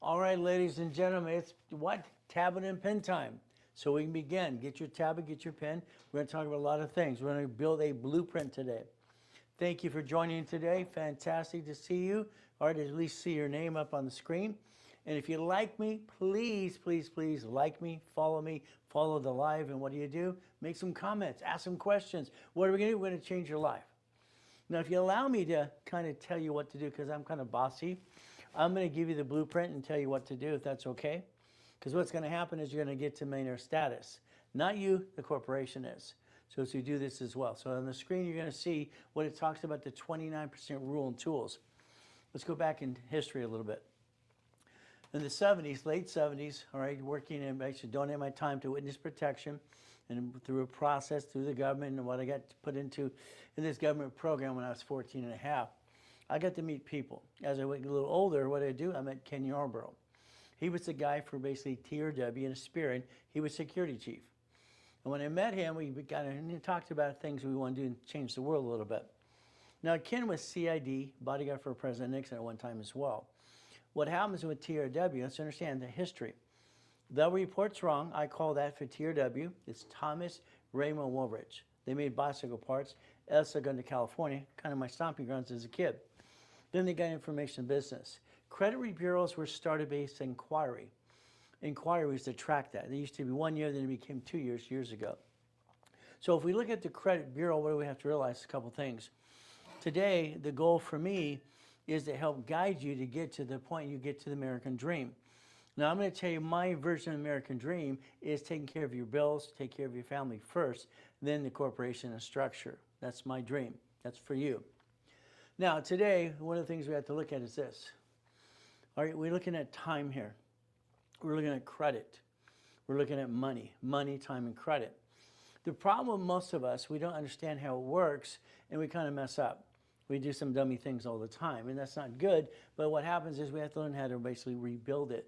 All right, ladies and gentlemen, it's what? Tablet and pen time. So we can begin. Get your tablet, get your pen. We're going to talk about a lot of things. We're going to build a blueprint today. Thank you for joining today. Fantastic to see you, or to at least see your name up on the screen. And if you like me, please, please, please like me, follow the live. And what do? Make some comments, ask some questions. What are we going to do? We're going to change your life. Now, if you allow me to kind of tell you what to do, because I'm kind of bossy, I'm going to give you the blueprint and tell you what to do, if that's okay. Because what's going to happen is you're going to get to millionaire status. Not you, the corporation is. So as you do this as well. So on the screen, you're going to see what it talks about, the 29% rule and tools. Let's go back in history a little bit. In the 70s, late 70s, all right, working in, I should donate my time to witness protection, and through a process, through the government, and what I got put into in this government program when I was 14 and a half. I got to meet people. As I went a little older, what did I do? I met Ken Yarborough. He was the guy for basically TRW in a spirit. He was security chief. And when I met him, we got and talked about things we want to do and change the world a little bit. Now, Ken was CID, bodyguard for President Nixon at one time as well. What happens with TRW, let's understand the history. The report's wrong. I call that for TRW. It's Thomas Raymond Woolridge. They made bicycle parts. Elsa got to California, kind of my stomping grounds as a kid. Then they got information business. Credit bureaus were started based on inquiry. Inquiries to track that. They used to be 1 year, then it became 2 years ago. So if we look at the credit bureau, what do we have to realize? A couple things. Today, the goal for me is to help guide you to get to the point you get to the American dream. Now, I'm going to tell you my version of the American dream is taking care of your bills, take care of your family first, then the corporation and structure. That's my dream. That's for you. Now, today, one of the things we have to look at is this. All right, we're looking at time here. We're looking at credit. We're looking at money, time, and credit. The problem with most of us, we don't understand how it works, and we kind of mess up. We do some dummy things all the time, and that's not good, but what happens is we have to learn how to basically rebuild it.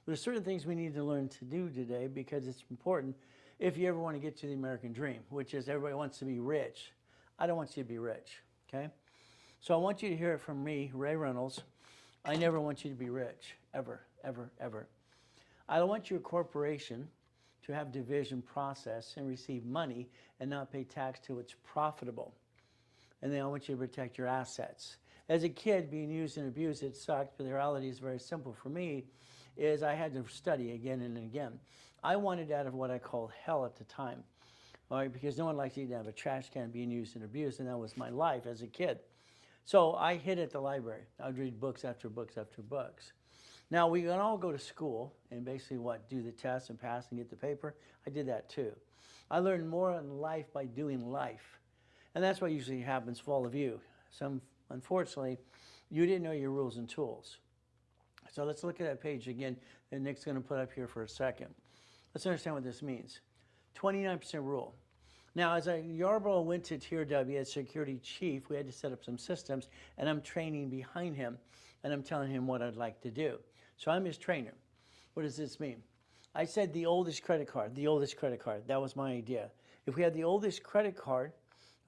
There's certain things we need to learn to do today because it's important if you ever want to get to the American dream, which is everybody wants to be rich. I don't want you to be rich, okay? So I want you to hear it from me, Ray Reynolds. I never want you to be rich, ever, ever, ever. I don't want your corporation to have division process and receive money and not pay tax till it's profitable. And then I want you to protect your assets. As a kid, being used and abused, it sucked, but the reality is very simple for me, is I had to study again and again. I wanted out of what I called hell at the time, all right, because no one likes to even have a trash can being used and abused, and that was my life as a kid. So I hid at the library. I would read books after books after books. Now, we can all go to school and basically do the test and pass and get the paper. I did that too. I learned more in life by doing life. And that's what usually happens for all of you. Unfortunately, you didn't know your rules and tools. So let's look at that page again that Nick's going to put up here for a second. Let's understand what this means. 29% rule. Now, as Yarborough went to TRW as security chief, we had to set up some systems, and I'm training behind him. and I'm telling him what I'd like to do. So I'm his trainer. What does this mean? I said the oldest credit card, the oldest credit card. That was my idea. If we had the oldest credit card,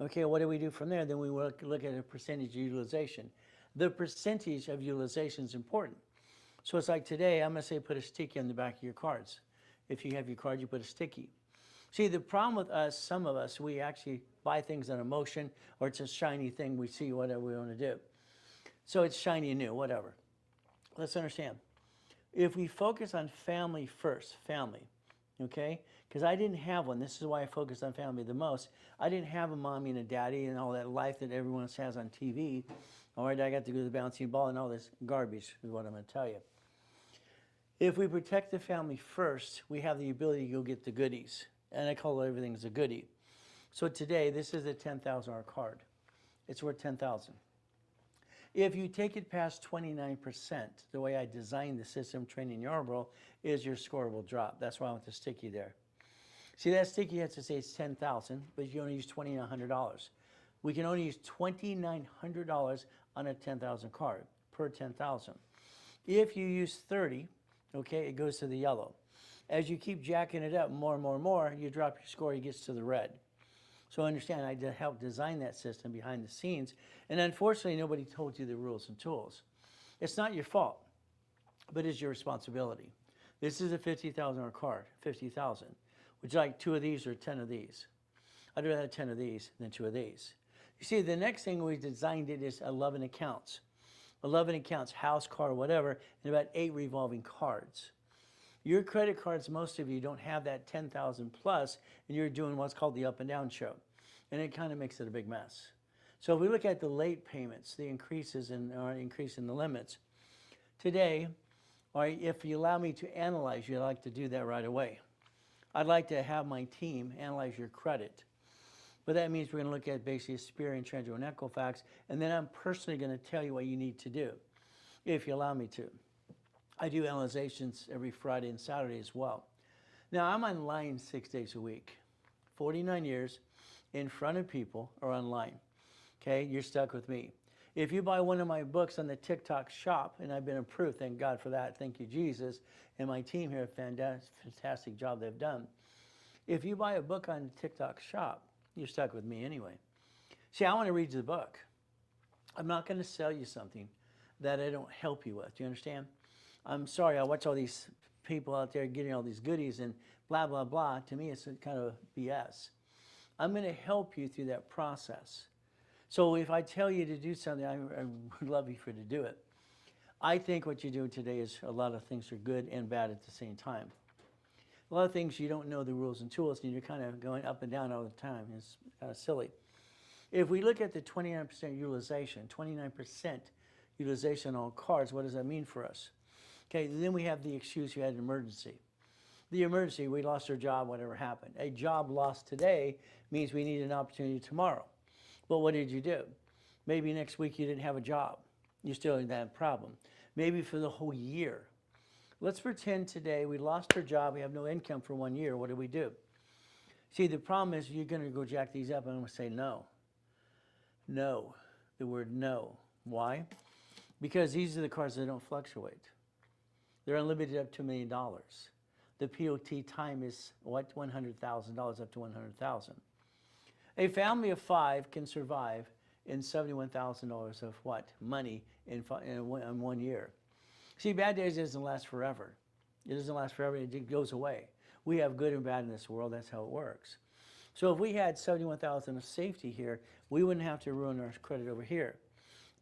okay, what do we do from there? Then we look at a percentage of utilization. The percentage of utilization is important. So it's like today, I'm going to say put a sticky on the back of your cards. If you have your card, you put a sticky. See, the problem with us, some of us, we actually buy things on emotion, or it's a shiny thing. We see whatever we want to do. So it's shiny and new, whatever. Let's understand. If we focus on family first, family, okay? Because I didn't have one. This is why I focused on family the most. I didn't have a mommy and a daddy and all that life that everyone else has on TV. All right, I got to go to the bouncing ball and all this garbage is what I'm going to tell you. If we protect the family first, we have the ability to go get the goodies. And I call everything as a goodie. So today, this is a $10,000 card. It's worth $10,000. If you take it past 29%, the way I designed the system training Yarborough is your score will drop. That's why I want the sticky there. See, that sticky has to say it's $10,000, but you only use $2,900. We can only use $2,900 on a $10,000 card per $10,000. If you use 30, okay, it goes to the yellow. As you keep jacking it up more and more and more, you drop your score, it gets to the red. So understand, I helped design that system behind the scenes, and unfortunately, nobody told you the rules and tools. It's not your fault, but it's your responsibility. This is a $50,000 card, 50,000. Would you like 2 of these or 10 of these? I'd rather have 10 of these than 2 of these. You see, the next thing we designed it is 11 accounts. 11 accounts, house, car, whatever, and about 8 revolving cards. Your credit cards, most of you don't have that 10,000 plus, and you're doing what's called the up and down show. And it kind of makes it a big mess. So if we look at the late payments, the increases in, or increase in the limits, today, all right, if you allow me to analyze you, I'd like to do that right away. I'd like to have my team analyze your credit. But that means we're going to look at basically experience, Trend, and Equifax, and then I'm personally going to tell you what you need to do, if you allow me to. I do analyzations every Friday and Saturday as well. Now, I'm online 6 days a week, 49 years, in front of people or online. Okay, you're stuck with me. If you buy one of my books on the TikTok shop, and I've been approved, thank God for that, thank you, Jesus, and my team here, fantastic job they've done. If you buy a book on the TikTok shop, you're stuck with me anyway. See, I want to read you the book. I'm not going to sell you something that I don't help you with. Do you understand? I'm sorry, I watch all these people out there getting all these goodies and blah, blah, blah. To me, it's kind of BS. I'm going to help you through that process. So if I tell you to do something, I would love you for to do it. I think what you're doing today is a lot of things are good and bad at the same time. A lot of things you don't know the rules and tools, and you're kind of going up and down all the time. It's kind of silly. If we look at the 29% utilization, 29% utilization on cards, what does that mean for us? Okay, then we have the excuse you had an emergency. The emergency, we lost our job, whatever happened. A job lost today means we need an opportunity tomorrow. But what did you do? Maybe next week you didn't have a job. You still had that problem. Maybe for the whole year. Let's pretend today we lost our job, we have no income for 1 year. What do we do? See, the problem is you're going to go jack these up and I'm going to say no. No. The word no. Why? Because these are the cards that don't fluctuate. They're unlimited up to $1 million. The POT time is what? $100,000 up to $100,000. A family of 5 can survive in $71,000 of what? Money in 1 year. See, bad days doesn't last forever. It doesn't last forever. It goes away. We have good and bad in this world. That's how it works. So if we had $71,000 of safety here, we wouldn't have to ruin our credit over here.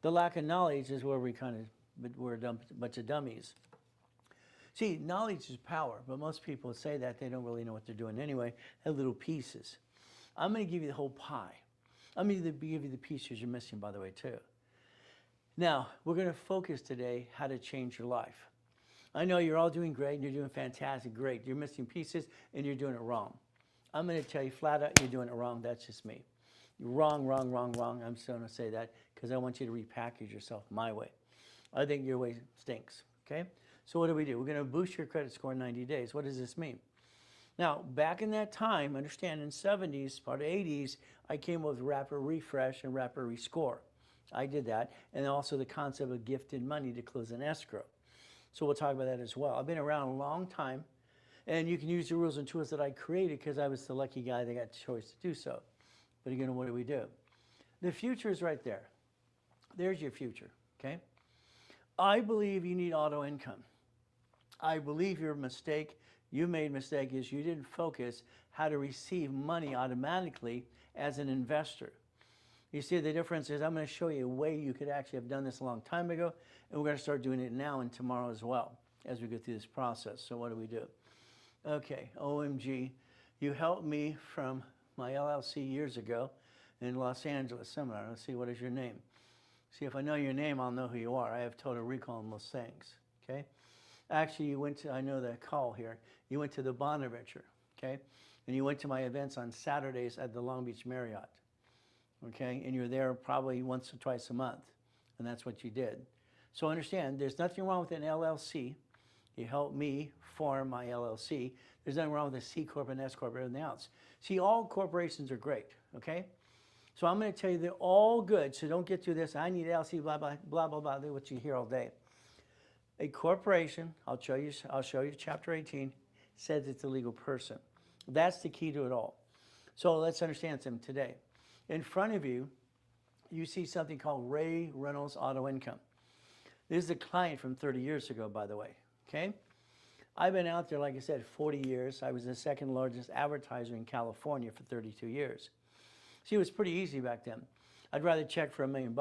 The lack of knowledge is where we're a bunch of dummies. See, knowledge is power, but most people say that they don't really know what they're doing anyway. They're little pieces. I'm going to give you the whole pie. I'm going to give you the pieces you're missing, by the way, too. Now, we're going to focus today how to change your life. I know you're all doing great, and you're doing fantastic, great. You're missing pieces, and you're doing it wrong. I'm going to tell you flat out, you're doing it wrong. That's just me. You're wrong, wrong, wrong, wrong. I'm still going to say that because I want you to repackage yourself my way. I think your way stinks, okay? So what do? We're going to boost your credit score in 90 days. What does this mean? Now, back in that time, understand in 70s, part of 80s, I came up with Rapid Refresh and Rapid Rescore. I did that. And also the concept of gifted money to close an escrow. So we'll talk about that as well. I've been around a long time, and you can use the rules and tools that I created because I was the lucky guy that got the choice to do so. But again, what do? The future is right there. There's your future, okay? I believe you need auto income. I believe your mistake, you made mistake, is you didn't focus how to receive money automatically as an investor. You see, the difference is I'm going to show you a way you could actually have done this a long time ago, and we're going to start doing it now and tomorrow as well as we go through this process. So what do? Okay, OMG, you helped me from my LLC years ago in Los Angeles seminar. Let's see, what is your name? See, if I know your name, I'll know who you are. I have total recall on most things, okay? Actually, you went to, I know that call here, you went to the Bonaventure, okay? And you went to my events on Saturdays at the Long Beach Marriott, okay? And you're there probably once or twice a month, and that's what you did. So understand, there's nothing wrong with an LLC. You helped me form my LLC. There's nothing wrong with a C Corp and S Corp and everything else. See, all corporations are great, okay? So I'm going to tell you they're all good, so don't get through this. I need LLC, blah, blah, blah, blah, blah, what you hear all day. A corporation, I'll show you chapter 18, says it's a legal person. That's the key to it all. So let's understand something today. In front of you, you see something called Reynolds Auto Income. This is a client from 30 years ago, by the way, okay? I've been out there, like I said, 40 years. I was the second largest advertiser in California for 32 years. See, it was pretty easy back then. I'd rather check for $1 million,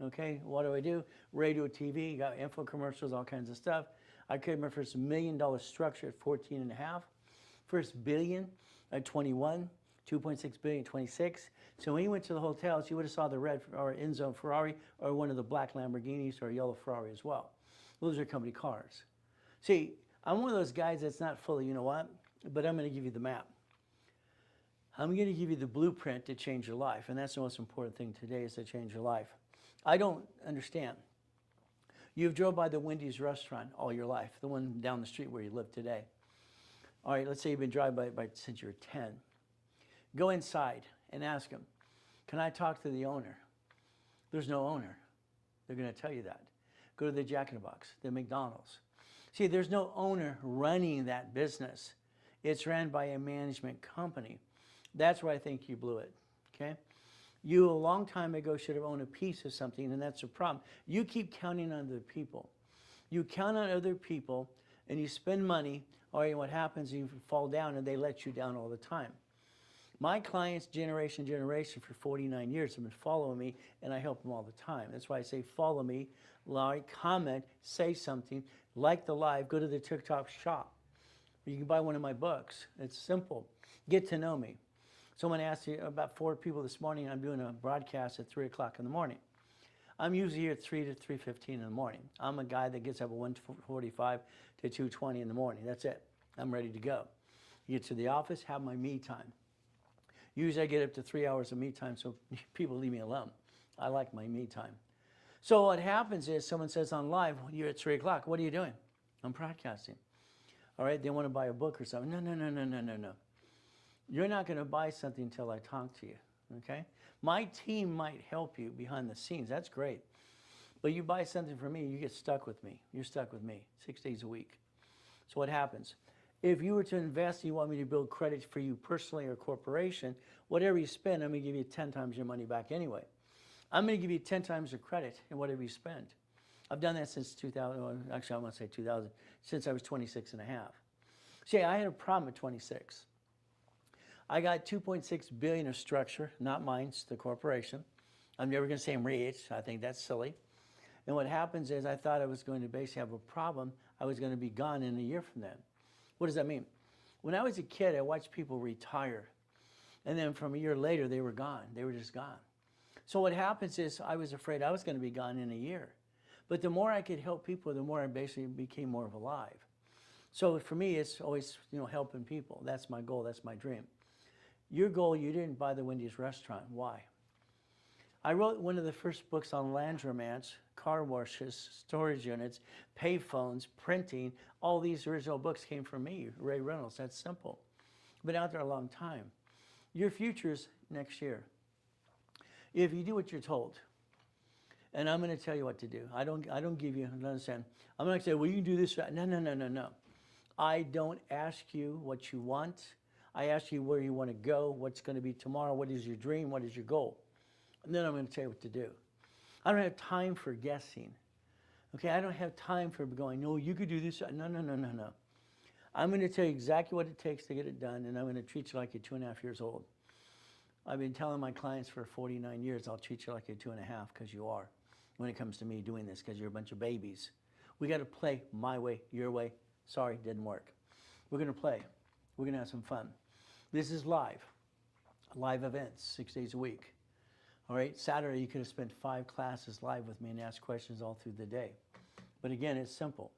okay? What do? Radio, TV, got info commercials, all kinds of stuff. I created my first $1 million structure at 14 and a half. First billion at 21, 2.6 billion at 26. So when you went to the hotels, you would have saw the red or in-zone Ferrari or one of the black Lamborghinis or yellow Ferrari as well. Those are company cars. See, I'm one of those guys that's not fully, you know what, but I'm going to give you the map. I'm going to give you the blueprint to change your life, and that's the most important thing today is to change your life. I don't understand. You've drove by the Wendy's restaurant all your life, the one down the street where you live today. All right, let's say you've been driving by since you're 10. Go inside and ask them, can I talk to the owner? There's no owner. They're going to tell you that. Go to the Jack in the Box, the McDonald's. See, there's no owner running that business. It's ran by a management company. That's where I think you blew it, okay? You, a long time ago, should have owned a piece of something, and that's the problem. You keep counting on other people. You count on other people, and you spend money, or what happens, you fall down, and they let you down all the time. My clients, generation for 49 years, have been following me, and I help them all the time. That's why I say follow me, like, comment, say something, like the live, go to the TikTok shop. You can buy one of my books. It's simple. Get to know me. Someone asked me about 4 people this morning. I'm doing a broadcast at 3 o'clock in the morning. I'm usually here at 3 to 3:15 in the morning. I'm a guy that gets up at 1:45 to 2:20 in the morning. That's it. I'm ready to go. Get to the office, have my me time. Usually I get up to 3 hours of me time, so people leave me alone. I like my me time. So what happens is someone says on live, you're at 3 o'clock. What are you doing? I'm broadcasting. All right, they want to buy a book or something. No. You're not going to buy something until I talk to you, okay? My team might help you behind the scenes. That's great. But you buy something from me, you get stuck with me. You're stuck with me 6 days a week. So what happens? If you were to invest and you want me to build credit for you personally or corporation, whatever you spend, I'm going to give you 10 times your money back anyway. I'm going to give you 10 times the credit in whatever you spend. I've done that since 2000, well, actually I want to say 2000, since I was 26 and a half. See, I had a problem at 26. I got 2.6 billion of structure, not mine, it's the corporation. I'm never going to say I'm rich. I think that's silly. And what happens is I thought I was going to basically have a problem. I was going to be gone in a year from then. What does that mean? When I was a kid, I watched people retire. And then from a year later, they were gone. They were just gone. So what happens is I was afraid I was going to be gone in a year. But the more I could help people, the more I basically became more of alive. So for me, it's always, helping people. That's my goal. That's my dream. Your goal, you didn't buy the Wendy's restaurant. Why? I wrote one of the first books on laundromats, car washes, storage units, payphones, printing. All these original books came from me, Ray Reynolds. That's simple. Been out there a long time. Your future's next year. If you do what you're told, and I'm going to tell you what to do. I don't give you, understand. I'm not going to say, well, you can do this. No, no, no, no, no. I don't ask you what you want. I ask you where you want to go, what's going to be tomorrow, what is your dream, what is your goal. And then I'm going to tell you what to do. I don't have time for guessing. Okay, I don't have time for going, no, you could do this. No, no, no, no, no. I'm going to tell you exactly what it takes to get it done, and I'm going to treat you like you're 2.5 years old. I've been telling my clients for 49 years, I'll treat you like you're 2.5, because you are, when it comes to me doing this, because you're a bunch of babies. We got to play my way, your way. Sorry, didn't work. We're going to play. We're going to have some fun. This is live events, 6 days a week. All right, Saturday you could have spent 5 classes live with me and asked questions all through the day. But again, it's simple.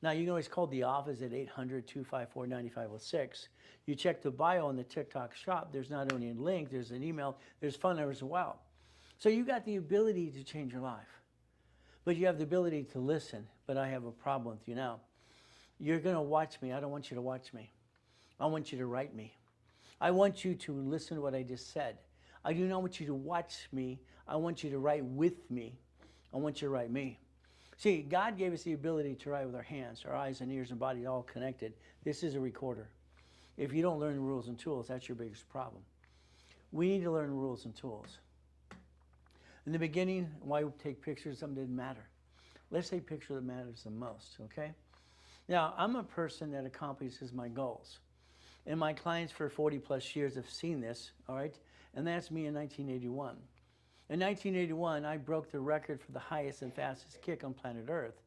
Now, you can always call the office at 800-254-9506. You check the bio on the TikTok shop. There's not only a link, there's an email, there's phone numbers as well. So you got the ability to change your life. But you have the ability to listen. But I have a problem with you now. You're going to watch me. I don't want you to watch me. I want you to write me. I want you to listen to what I just said. I do not want you to watch me. I want you to write with me. I want you to write me. See, God gave us the ability to write with our hands, our eyes and ears and body all connected. This is a recorder. If you don't learn the rules and tools, that's your biggest problem. We need to learn rules and tools. In the beginning, why take pictures? Something didn't matter. Let's take picture that matters the most, okay? Now, I'm a person that accomplishes my goals. And my clients for 40 plus years have seen this, all right? And that's me in 1981. In 1981, I broke the record for the highest and fastest kick on planet Earth.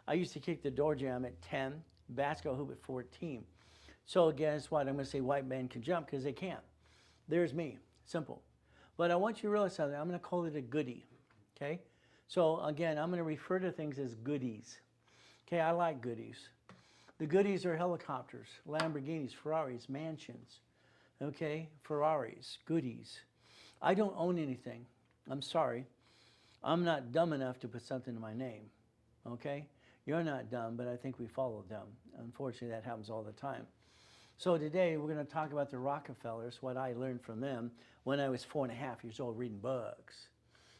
I used to kick the door jam at 10, basketball hoop at 14. So guess what? I'm going to say white men can jump because they can't. There's me. Simple. But I want you to realize something. I'm going to call it a goodie, okay? So again, I'm going to refer to things as goodies. Okay, I like goodies. The goodies are helicopters, Lamborghinis, Ferraris, mansions, okay? Ferraris, goodies. I don't own anything. I'm sorry. I'm not dumb enough to put something in my name, okay? You're not dumb, but I think we follow dumb. Unfortunately, that happens all the time. So today, we're going to talk about the Rockefellers, what I learned from them when I was 4.5 years old reading books.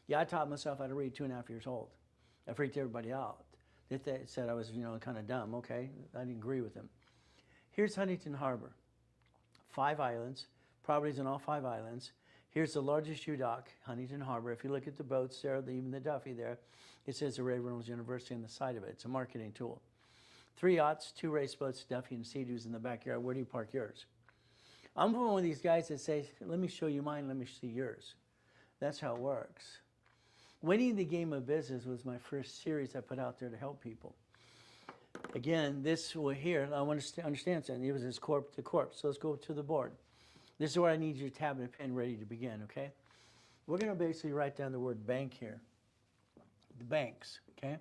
Yeah, I taught myself how to read 2.5 years old. I freaked everybody out. They said I was, kind of dumb. Okay, I didn't agree with them. Here's Huntington Harbor. 5 islands, properties on all 5 islands. Here's the largest U-dock, Huntington Harbor. If you look at the boats there, even the Duffy there, it says the Reynolds University on the side of it. It's a marketing tool. 3 yachts, 2 race boats, Duffy and Sea-Doos in the backyard. Where do you park yours? I'm one of these guys that say, let me show you mine, let me see yours. That's how it works. Winning the Game of Business was my first series I put out there to help people. Again, this here, I want to understand something. It was this corp to corp. So let's go to the board. This is where I need your tab and pen ready to begin, okay? We're going to basically write down the word bank here. The banks, okay?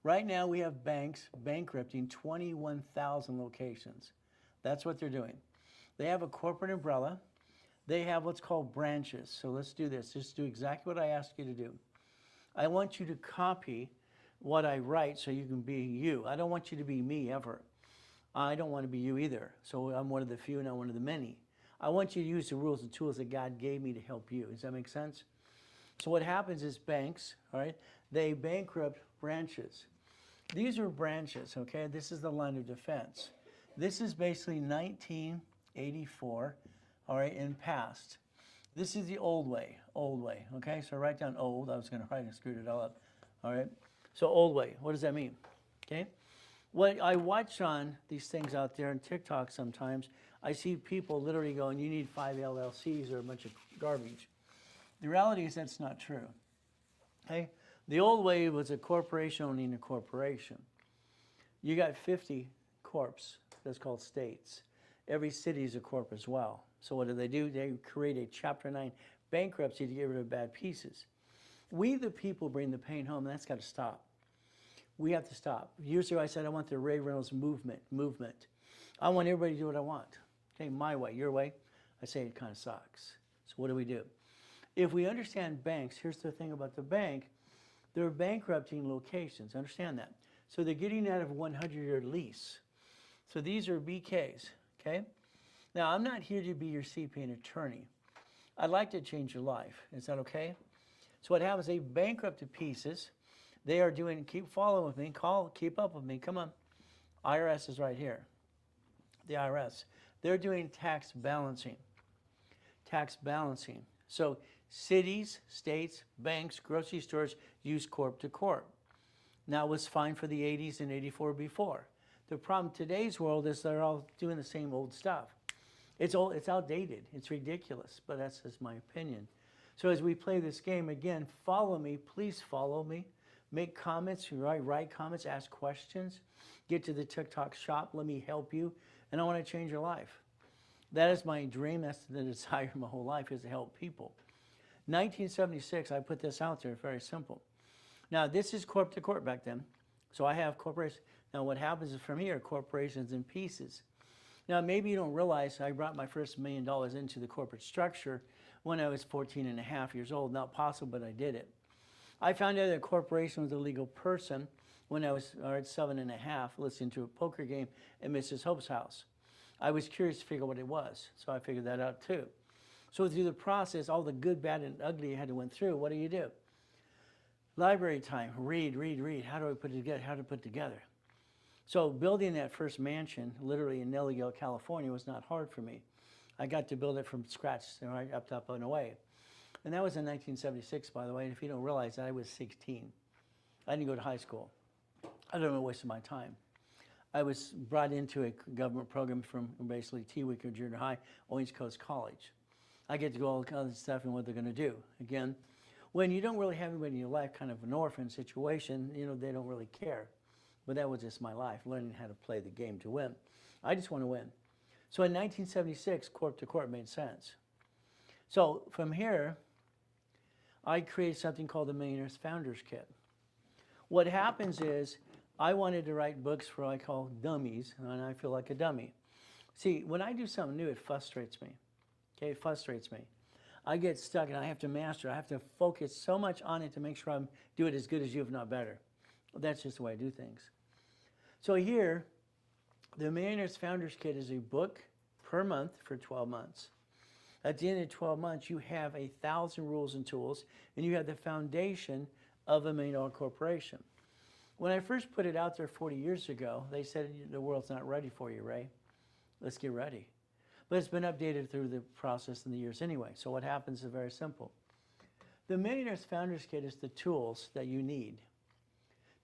Right now we have banks bankrupting 21,000 locations. That's what they're doing. They have a corporate umbrella. They have what's called branches. So let's do this. Just do exactly what I asked you to do. I want you to copy what I write so you can be you. I don't want you to be me ever. I don't want to be you either. So I'm one of the few, not one of the many. I want you to use the rules and tools that God gave me to help you. Does that make sense? So what happens is banks, all right, they bankrupt branches. These are branches, okay? This is the line of defense. This is basically 1984, all right, in past. This is the old way, okay? So write down old. I was going to write and screwed it all up, all right? So old way, what does that mean, okay? What I watch on these things out there on TikTok sometimes, I see people literally going, you need 5 LLCs or a bunch of garbage. The reality is that's not true, okay? The old way was a corporation owning a corporation. You got 50 corps, that's called states. Every city is a corp as well. So what do? They create a Chapter 9 bankruptcy to get rid of bad pieces. We, the people, bring the pain home, and that's got to stop. We have to stop. Years ago, I said I want the Ray Reynolds movement. I want everybody to do what I want. Okay, my way, your way. I say it kind of sucks. So what do? If we understand banks, here's the thing about the bank. They're bankrupting locations. Understand that. So they're getting out of a 100-year lease. So these are BKs, okay? Now, I'm not here to be your CPA and attorney. I'd like to change your life. Is that okay? So what happens, they bankrupt to pieces. They are doing, keep following with me, keep up with me, come on. IRS is right here. The IRS. They're doing tax balancing. Tax balancing. So cities, states, banks, grocery stores use corp to corp. Now it was fine for the 80s and 84 before. The problem in today's world is they're all doing the same old stuff. It's old, it's outdated, it's ridiculous, but that's just my opinion. So as we play this game, again, follow me, please follow me. Make comments, write comments, ask questions. Get to the TikTok shop, let me help you, and I want to change your life. That is my dream, that's the desire of my whole life, is to help people. 1976, I put this out there, very simple. Now this is corp to corp back then. So I have corporations. Now what happens is from here, corporations in pieces. Now maybe you don't realize I brought my first $1 million into the corporate structure when I was 14 and a half years old. Not possible, but I did it. I found out that a corporation was a legal person when I was 7 and a half, listening to a poker game at Mrs. Hope's house. I was curious to figure out what it was, so I figured that out too. So through the process, all the good, bad, and ugly you had to went through, what do? Library time, read. How do I put it together? How to put it together? So building that first mansion, literally in Nellyville, California, was not hard for me. I got to build it from scratch, right up and away. And that was in 1976, by the way. And if you don't realize that, I was 16. I didn't go to high school. I don't know, wasting my time. I was brought into a government program from basically T-Week or junior high, Orange Coast College. I get to go all kinds of stuff and what they're going to do. Again, when you don't really have anybody in your life, kind of an orphan situation, they don't really care. But that was just my life, learning how to play the game to win. I just want to win. So in 1976, corp to corp made sense. So from here, I created something called the Millionaire's Founders Kit. What happens is, I wanted to write books for what I call dummies, and I feel like a dummy. See, when I do something new, it frustrates me. Okay, it frustrates me. I get stuck and I have to master. I have to focus so much on it to make sure I do it as good as you, if not better. That's just the way I do things. So here, the Millionaire's Founders Kit is a book per month for 12 months. At the end of 12 months, you have 1,000 rules and tools, and you have the foundation of $1 million corporation. When I first put it out there 40 years ago, they said, the world's not ready for you, Ray. Let's get ready. But it's been updated through the process in the years anyway. So what happens is very simple. The Millionaire's Founders Kit is the tools that you need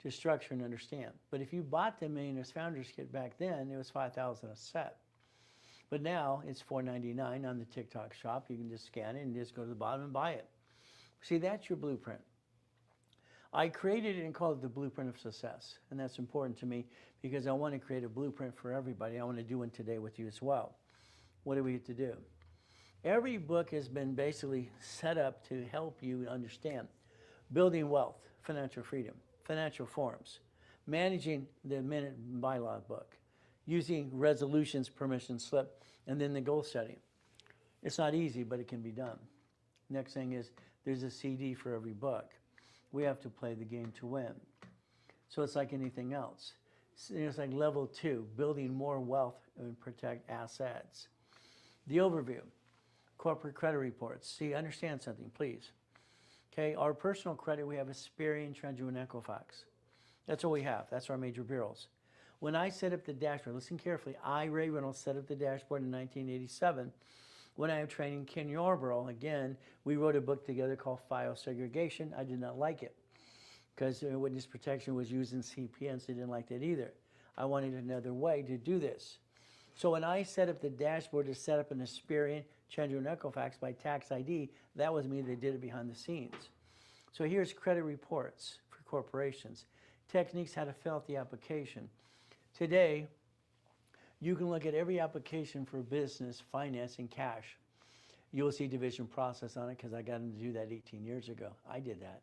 to structure and understand. But if you bought the Millionaire's Founders Kit back then, it was $5,000 a set. But now it's $4.99 on the TikTok shop. You can just scan it and just go to the bottom and buy it. See, that's your blueprint. I created it and called it the Blueprint of Success. And that's important to me because I want to create a blueprint for everybody. I want to do one today with you as well. What do we get to do? Every book has been basically set up to help you understand building wealth, financial freedom, financial forms, managing the minute bylaw book, using resolutions, permission slip, and then the goal setting. It's not easy, but it can be done. Next thing is there's a CD for every book. We have to play the game to win. So it's like anything else. It's like level 2, building more wealth and protect assets. The overview, corporate credit reports. See, understand something, please. Okay, our personal credit, we have Experian, Treasury, and Equifax. That's what we have. That's our major bureaus. When I set up the dashboard, listen carefully, Ray Reynolds set up the dashboard in 1987. When I am training Ken Yarborough, again, we wrote a book together called File Segregation. I did not like it because witness protection was used in CPNs. I didn't like that either. I wanted another way to do this. So when I set up the dashboard to set up an Experian, Treasury, and Equifax by tax ID, that was me that did it behind the scenes. So here's credit reports for corporations. Techniques how to fill out the application. Today, you can look at every application for business, finance, and cash. You'll see division process on it because I got them to do that 18 years ago. I did that.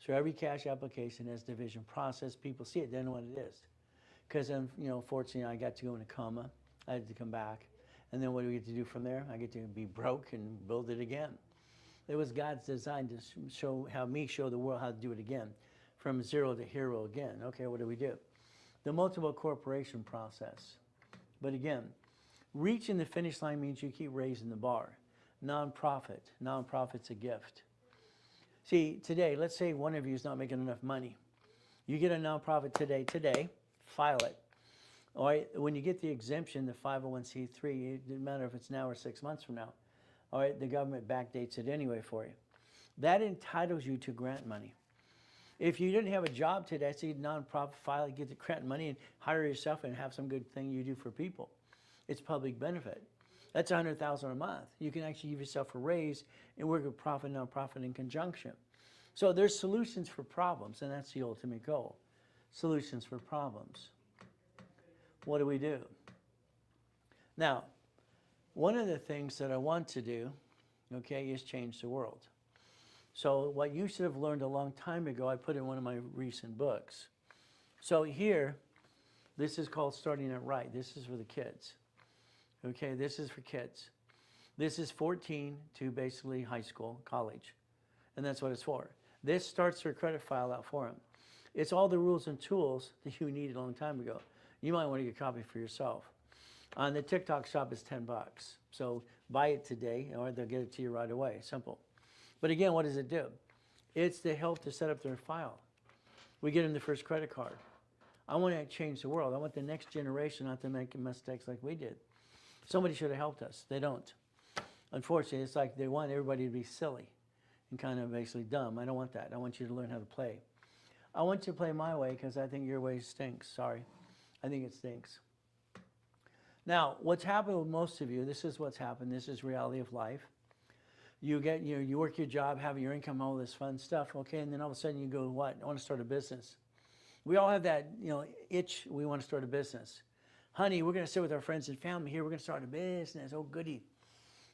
So every cash application has division process. People see it, they know what it is. Because fortunately, I got to go in a coma. I had to come back. And then what do we get to do from there? I get to be broke and build it again. It was God's design to show the world how to do it again. From zero to hero again. Okay, what do? The multiple corporation process. But again, reaching the finish line means you keep raising the bar. Nonprofit's a gift. See, today, let's say one of you is not making enough money. You get a nonprofit today, file it. All right, when you get the exemption, the 501c3, it doesn't matter if it's now or 6 months from now. All right, the government backdates it anyway for you. That entitles you to grant money. If you didn't have a job today, say nonprofit, file it, get the grant money, and hire yourself and have some good thing you do for people. It's public benefit. That's $100,000 a month. You can actually give yourself a raise and work with profit, nonprofit in conjunction. So there's solutions for problems, and that's the ultimate goal. Solutions for problems. What do we do? Now, one of the things that I want to do, okay, is change the world. So what you should have learned a long time ago, I put in one of my recent books. So here, this is called Starting It Right. This is for the kids. Okay, this is for kids. This is 14 to basically high school, college. And that's what it's for. This starts their credit file out for them. It's all the rules and tools that you needed a long time ago. You might want to get a copy for yourself. On the TikTok shop is $10. So buy it today or they'll get it to you right away. Simple. But again, what does it do? It's the help to set up their file. We get them the first credit card. I want to change the world. I want the next generation not to make mistakes like we did. Somebody should have helped us. They don't. Unfortunately, it's like they want everybody to be silly and kind of basically dumb. I don't want that. I want you to learn how to play. I want you to play my way because I think your way stinks. Sorry. I think it stinks. Now, what's happened with most of you, this is what's happened. This is reality of life. You get, you work your job, have your income, all this fun stuff, okay, and then all of a sudden you go, what? I want to start a business. We all have that, itch. We want to start a business. Honey, we're going to sit with our friends and family here. We're going to start a business. Oh, goody.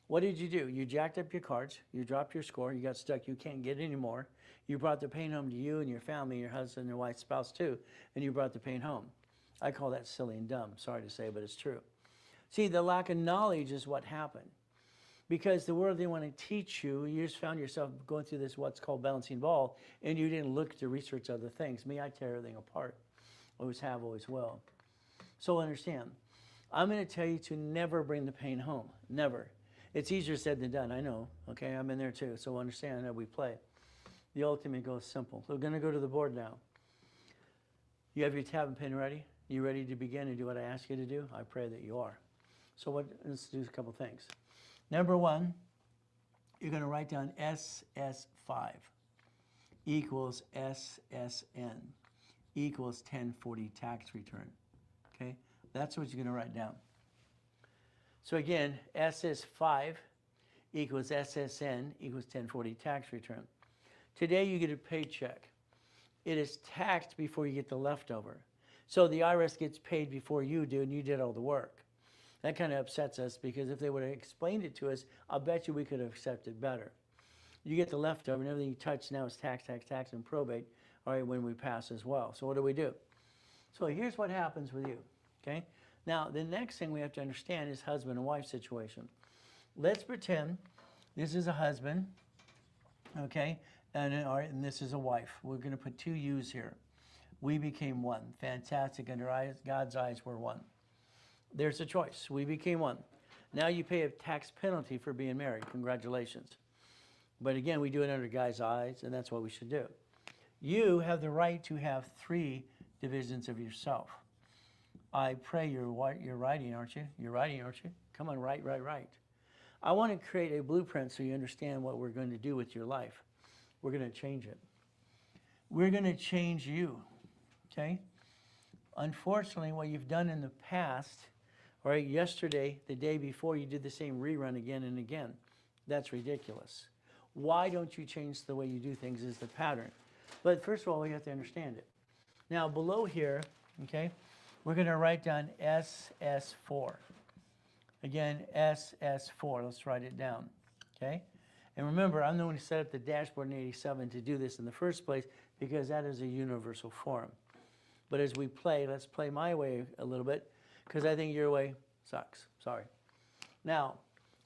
What did you do? You jacked up your cards. You dropped your score. You got stuck. You can't get it anymore. You brought the pain home to you and your family, your husband, your wife, spouse too, and you brought the pain home. I call that silly and dumb. Sorry to say, but it's true. See, the lack of knowledge is what happened. Because the world didn't want to teach you, you just found yourself going through this what's called balancing ball, and you didn't look to research other things. Me, I tear everything apart. Always have, always will. So understand, I'm going to tell you to never bring the pain home. Never. It's easier said than done, I know. Okay, I'm in there too, so understand that we play. The ultimate goal is simple. So we're going to go to the board now. You have your tab and pen ready? You ready to begin and do what I ask you to do? I pray that you are. So let's do a couple things. Number one, you're going to write down SS5 equals SSN equals 1040 tax return. Okay, that's what you're going to write down. So again, SS5 equals SSN equals 1040 tax return. Today you get a paycheck. It is taxed before you get the leftover. So the IRS gets paid before you do, and you did all the work. That kind of upsets us because if they would have explained it to us, I'll bet you we could have accepted better. You get the leftover, and everything you touch now is tax, and probate, all right, when we pass as well. So what do? So here's what happens with you, okay? Now, the next thing we have to understand is husband and wife situation. Let's pretend this is a husband, okay, and, all right, and this is a wife. We're going to put two U's here. We became one. Fantastic. Under God's eyes, we're one. There's a choice. We became one. Now you pay a tax penalty for being married. Congratulations. But again, we do it under God's eyes, and that's what we should do. You have the right to have 3 divisions of yourself. I pray you're writing, aren't you? You're writing, aren't you? Come on, write. I want to create a blueprint so you understand what we're going to do with your life. We're going to change it. We're going to change you, okay? Unfortunately, what you've done in the past, all right, yesterday, the day before, you did the same rerun again and again. That's ridiculous. Why don't you change the way you do things is the pattern. But first of all, we have to understand it. Now, below here, okay, we're going to write down SS4. Again, SS4. Let's write it down, okay? And remember, I'm the one who set up the dashboard in '87 to do this in the first place because that is a universal form. But as we play, let's play my way a little bit because I think your way sucks. Sorry. Now,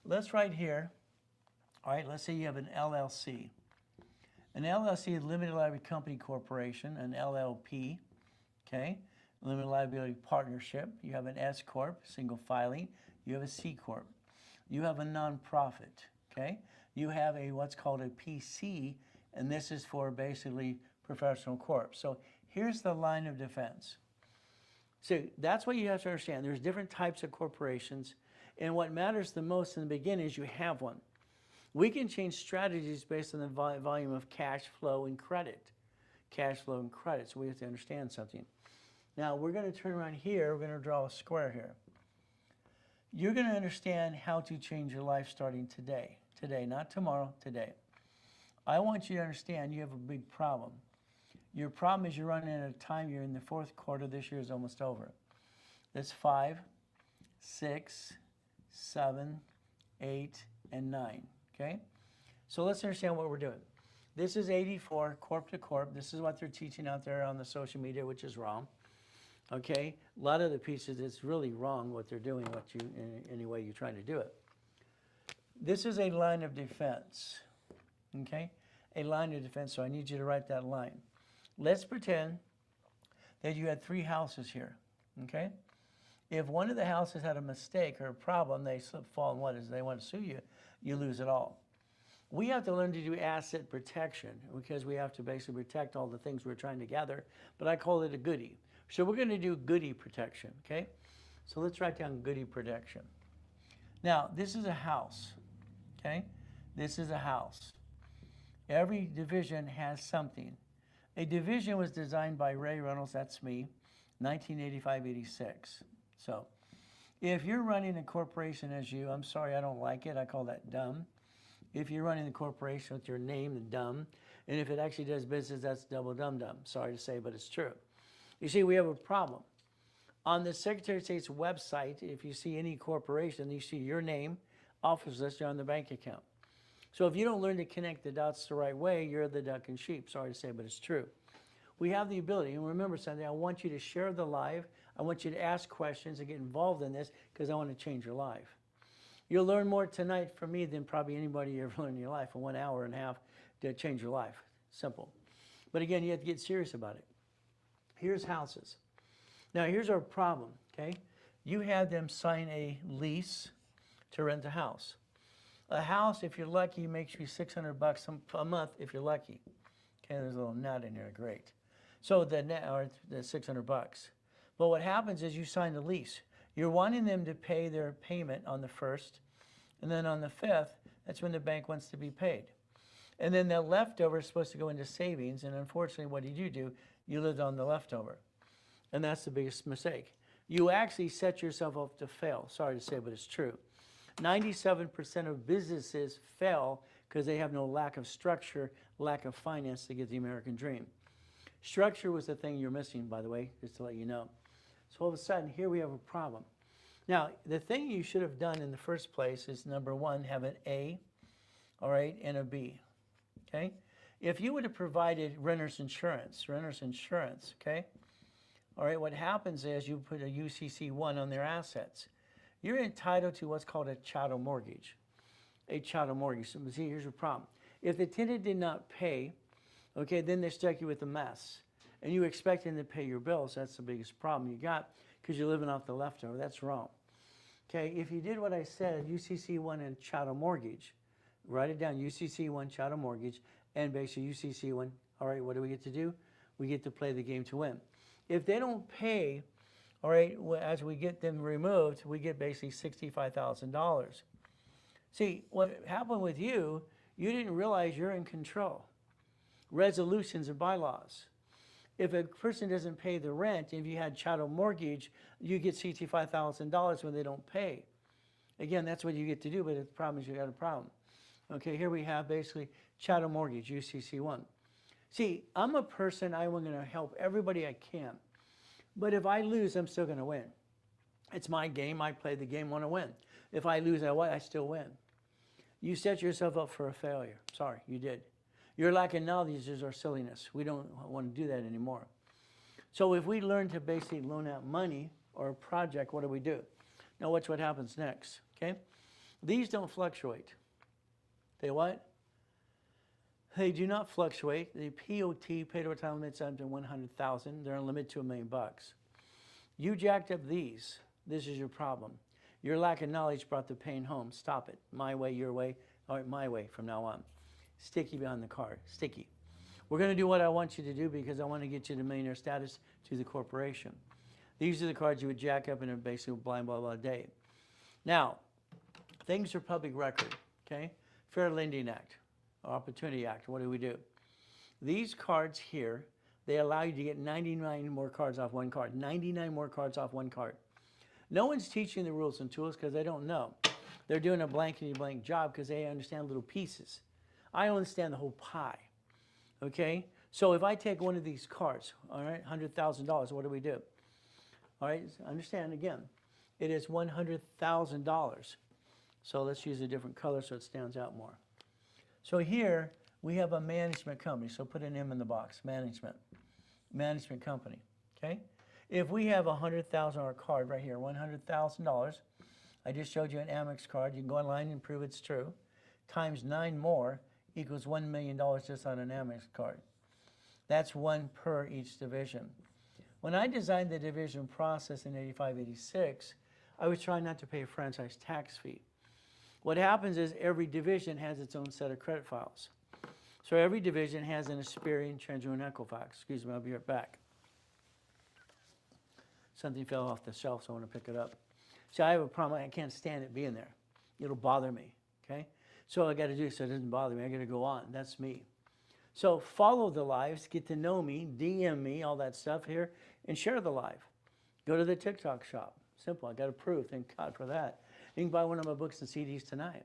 let's write here, all right, let's say you have an LLC. An LLC is Limited Liability Company Corporation, an LLP, okay? Limited Liability Partnership. You have an S Corp, single filing. You have a C Corp. You have a nonprofit, okay? You have a what's called a PC, and this is for basically professional corp. So here's the line of defense. So that's what you have to understand. There's different types of corporations, and what matters the most in the beginning is you have one. We can change strategies based on the volume of cash flow and credit. Cash flow and credit, so we have to understand something. Now we're going to turn around here, we're going to draw a square here. You're going to understand how to change your life starting today. Today, not tomorrow, today. I want you to understand you have a big problem. Your problem is you're running at a time, you're in the fourth quarter, this year is almost over. That's 5, 6, 7, 8, and 9, okay? So let's understand what we're doing. This is 84, corp to corp. This is what they're teaching out there on the social media, which is wrong, okay? A lot of the pieces, it's really wrong what they're doing, in any way you're trying to do it. This is a line of defense, okay? A line of defense, so I need you to write that line. Let's pretend that you had 3 houses here, okay? If one of the houses had a mistake or a problem, they slip, fall, and what is they want to sue you, you lose it all. We have to learn to do asset protection because we have to basically protect all the things we're trying to gather, but I call it a goodie. So we're going to do goodie protection, okay? So let's write down goodie protection. Now, this is a house, okay? This is a house. Every division has something. A division was designed by Reynolds, that's me, 1985-86. So if you're running a corporation as you, I'm sorry, I don't like it, I call that dumb. If you're running the corporation with your name, the dumb, and if it actually does business, that's double dumb. Sorry to say, but it's true. You see, we have a problem. On the Secretary of State's website, if you see any corporation, you see your name, office list, you're on the bank account. So if you don't learn to connect the dots the right way, you're the duck and sheep. Sorry to say, but it's true. We have the ability, and remember something, I want you to share the live. I want you to ask questions and get involved in this because I want to change your life. You'll learn more tonight from me than probably anybody you ever learned in your life in 1.5 hours to change your life. Simple. But again, you have to get serious about it. Here's houses. Now, here's our problem, okay? You had them sign a lease to rent a house. A house, if you're lucky, makes you $600 a month if you're lucky. Okay, there's a little nut in there, great. So the net, or the $600. But what happens is you sign the lease. You're wanting them to pay their payment on the 1st, and then on the 5th, that's when the bank wants to be paid. And then the leftover is supposed to go into savings, and unfortunately, what did you do? You lived on the leftover. And that's the biggest mistake. You actually set yourself up to fail. Sorry to say, but it's true. 97% of businesses fail because they have no lack of structure, lack of finance to get the American dream. Structure was the thing you're missing, by the way, just to let you know. So all of a sudden, here we have a problem. Now, the thing you should have done in the first place is, number one, have an A, all right, and a B, okay? If you would have provided renter's insurance, okay? All right, what happens is you put a UCC1 on their assets. You're entitled to what's called a chattel mortgage. A chattel mortgage. So see, here's your problem. If the tenant did not pay, okay, then they stuck you with a mess. And you expect them to pay your bills. That's the biggest problem you got because you're living off the leftover. That's wrong. Okay, if you did what I said, UCC1 and chattel mortgage, write it down, UCC1 chattel mortgage, and basically UCC1, all right, what do we get to do? We get to play the game to win. If they don't pay, all right, as we get them removed, we get basically $65,000. See, what happened with you, you didn't realize you're in control. Resolutions and bylaws. If a person doesn't pay the rent, if you had chattel mortgage, you get $65,000 when they don't pay. Again, that's what you get to do, but the problem is you got a problem. Okay, here we have basically chattel mortgage, UCC1. See, I'm a person, I'm going to help everybody I can. But if I lose, I'm still going to win. It's my game. I play the game, want to win. If I lose, I still win. You set yourself up for a failure. Sorry, you did. Your lack of knowledge is our silliness. We don't want to do that anymore. So if we learn to basically loan out money or a project, what do? Now watch what happens next, okay? These don't fluctuate. They what? They do not fluctuate. The POT, paid over time limits, up to 100,000. They're unlimited to $1 million. You jacked up these. This is your problem. Your lack of knowledge brought the pain home. Stop it. My way, your way, or my way from now on. sticky behind the card, sticky. We're going to do what I want you to do because I want to get you to millionaire status to the corporation. These are the cards you would jack up in a basically blind blah blah day. Now, things are public record, okay? Fair Lending Act, Opportunity Act, what do? These cards here, they allow you to get 99 more cards off one card. 99 more cards off one card. No one's teaching the rules and tools because they don't know. They're doing a blankety blank job because they understand little pieces. I understand the whole pie, okay? So if I take one of these cards, all right, $100,000, what do? All right, understand again, it is $100,000. So let's use a different color so it stands out more. So here we have a management company. So put an M in the box, management company, okay? If we have a $100,000 card right here, $100,000, I just showed you an Amex card. You can go online and prove it's true. Times 9 more equals $1 million just on an Amex card. That's one per each division. When I designed the division process in 85, 86, I was trying not to pay a franchise tax fee. What happens is every division has its own set of credit files. So every division has an Experian, Treasury, and Equifax. Excuse me, I'll be right back. Something fell off the shelf, so I want to pick it up. See, I have a problem. I can't stand it being there. It'll bother me, okay? So all I got to do so it doesn't bother me. I got to go on. That's me. So follow the lives, get to know me, DM me, all that stuff here, and share the live. Go to the TikTok shop. Simple. I got approved. Thank God for that. You can buy one of my books and CDs tonight.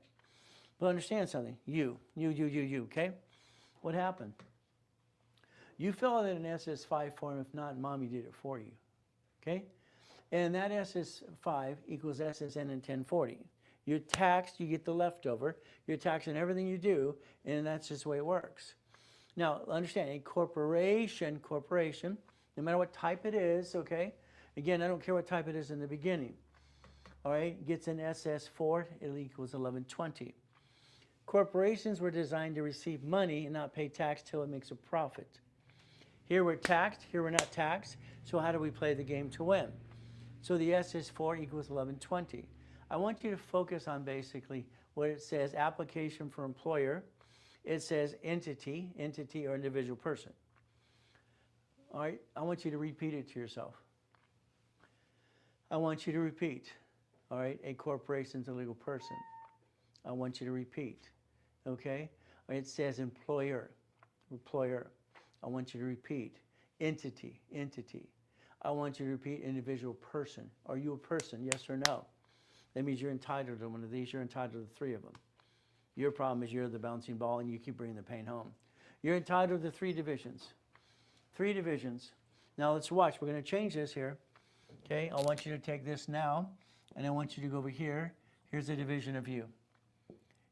But understand something. You, okay? What happened? You fill out an SS5 form. If not, Mommy did it for you, okay? And that SS5 equals SSN in 1040. You're taxed, you get the leftover. You're taxed on everything you do, and that's just the way it works. Now, understand, a corporation, no matter what type it is, okay? Again, I don't care what type it is in the beginning. All right, gets an SS4, it equals 1120. Corporations were designed to receive money and not pay tax till it makes a profit. Here we're taxed, here we're not taxed, so how do we play the game to win? So the SS4 equals 1120. I want you to focus on basically what it says, application for employer. It says entity or individual person. All right, I want you to repeat it to yourself. I want you to repeat. All right, a corporation is a legal person. I want you to repeat, okay? It says employer. I want you to repeat. Entity. I want you to repeat individual person. Are you a person, yes or no? That means you're entitled to one of these. You're entitled to 3 of them. Your problem is you're the bouncing ball and you keep bringing the pain home. You're entitled to 3 divisions. 3 divisions. Now let's watch. We're going to change this here. Okay, I want you to take this now, and I want you to go over here. Here's a division of you.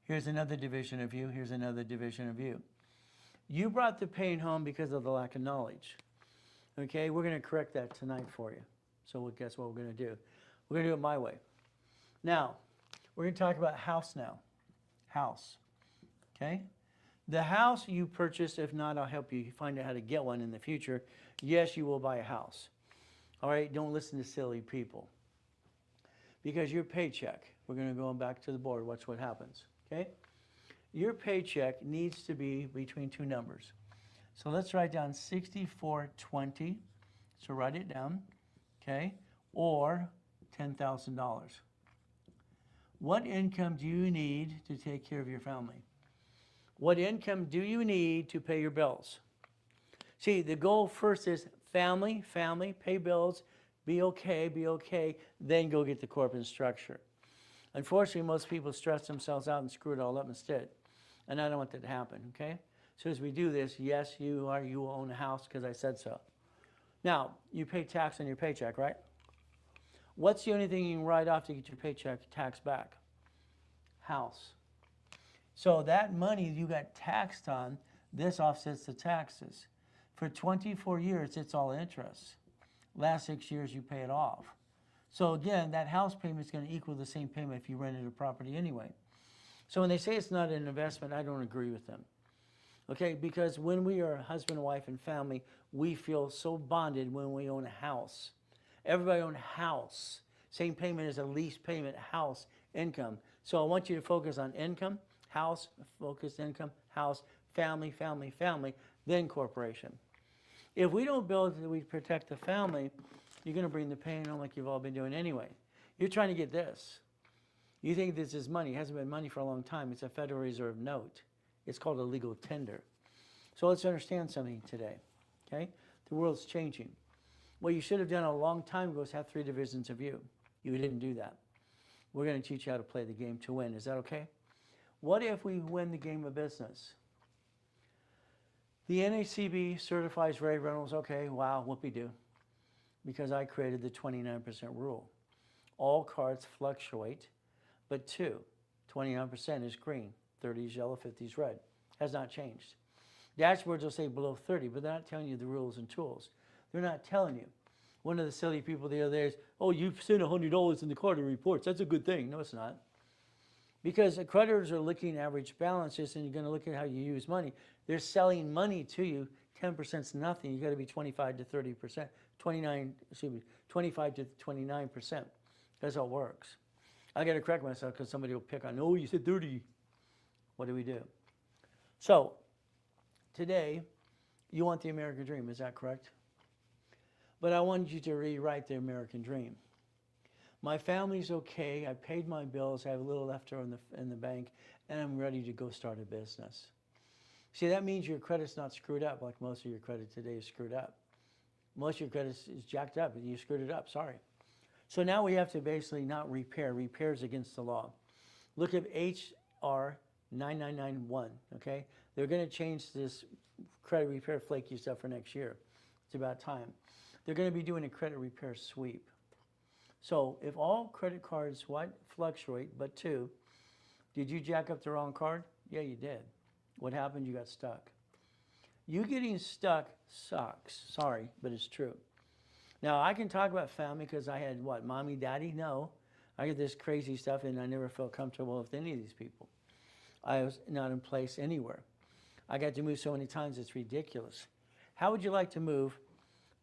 Here's another division of you. Here's another division of you. You brought the pain home because of the lack of knowledge. Okay, we're going to correct that tonight for you. So guess what we're going to do? We're going to do it my way. Now, we're going to talk about house now. House. Okay? The house you purchased, if not, I'll help you find out how to get one in the future. Yes, you will buy a house. All right, don't listen to silly people. Because your paycheck, we're going to go back to the board, watch what happens, okay? Your paycheck needs to be between 2 numbers. So let's write down 6420. So write it down, okay? Or $10,000. What income do you need to take care of your family? What income do you need to pay your bills? See, the goal first is family, pay bills, be okay, then go get the corporate structure. Unfortunately, most people stress themselves out and screw it all up instead. And I don't want that to happen, okay? So as we do this, yes, you will own a house because I said so. Now, you pay tax on your paycheck, right? What's the only thing you can write off to get your paycheck tax back? House. So that money you got taxed on, this offsets the taxes. For 24 years, it's all interest. Last 6 years, you pay it off. So again, that house payment is going to equal the same payment if you rented a property anyway. So when they say it's not an investment, I don't agree with them. Okay, because when we are husband, wife, and family, we feel so bonded when we own a house. Everybody owns a house. Same payment as a lease payment, house, income. So I want you to focus on income, House, focused income, house, family, family, family, then corporation. If we don't build that we protect the family, you're going to bring the pain on like you've all been doing anyway. You're trying to get this. You think this is money. It hasn't been money for a long time. It's a Federal Reserve note. It's called a legal tender. So let's understand something today, okay? The world's changing. What you should have done a long time ago is have 3 divisions of you. You didn't do that. We're going to teach you how to play the game to win. Is that okay? What if we win the game of business? The NACB certifies Ray Reynolds. Okay, wow, whoopee-doo. Because I created the 29% rule. All cards fluctuate, but 29% is green, 30 is yellow, 50 is red. Has not changed. Dashboards will say below 30, but they're not telling you the rules and tools. They're not telling you. One of the silly people the other day is, oh, you've sent $100 in the quarterly reports. That's a good thing. No, it's not. Because the creditors are looking at average balances, and you're going to look at how you use money. They're selling money to you. 10% is nothing. You got to be 25 to 30%, 25 to 29%. That's how it works. I got to correct myself because somebody will pick on, oh, you said 30. What do we do? So today, you want the American dream. Is that correct? But I want you to rewrite the American dream. My family's okay. I paid my bills. I have a little left over in the bank, and I'm ready to go start a business. See, that means your credit's not screwed up like most of your credit today is screwed up. Most of your credit is jacked up, and you screwed it up. Sorry. So now we have to basically not repair. Repair is against the law. Look at HR 9991, okay? They're going to change this credit repair flaky stuff for next year. It's about time. They're going to be doing a credit repair sweep. So if all credit cards fluctuate, but 2, did you jack up the wrong card? Yeah, you did. What happened? You got stuck. You getting stuck sucks. Sorry, but it's true. Now, I can talk about family because I had what? Mommy, daddy? No. I get this crazy stuff, and I never felt comfortable with any of these people. I was not in place anywhere. I got to move so many times, it's ridiculous. How would you like to move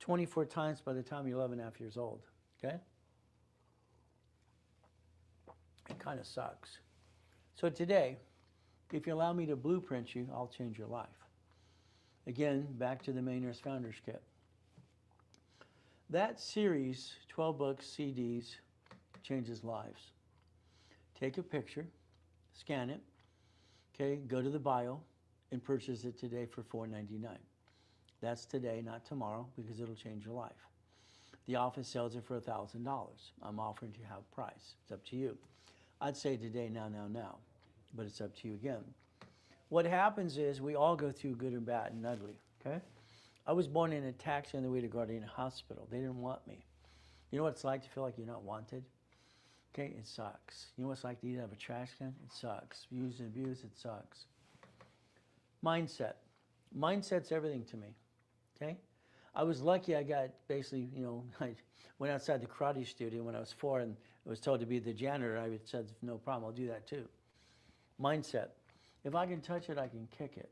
24 times by the time you're 11 and a half years old? Okay? It kind of sucks. So today, if you allow me to blueprint you, I'll change your life. Again, back to the Millionaires Founders Kit. That series, 12 books, CDs, changes lives. Take a picture, scan it, okay, go to the bio, and purchase it today for $4.99. That's today, not tomorrow, because it'll change your life. The office sells it for $1,000. I'm offering to have price. It's up to you. I'd say today, now, but it's up to you again. What happens is we all go through good and bad and ugly, okay? I was born in a taxi on the way to Gardena Hospital. They didn't want me. You know what it's like to feel like you're not wanted? Okay, it sucks. You know what it's like to eat out of a trash can? It sucks. Use and abuse, it sucks. Mindset. Mindset's everything to me, okay? I was lucky I got basically, I went outside the karate studio when I was 4 and I was told to be the janitor. I said, no problem, I'll do that too. Mindset. If I can touch it, I can kick it.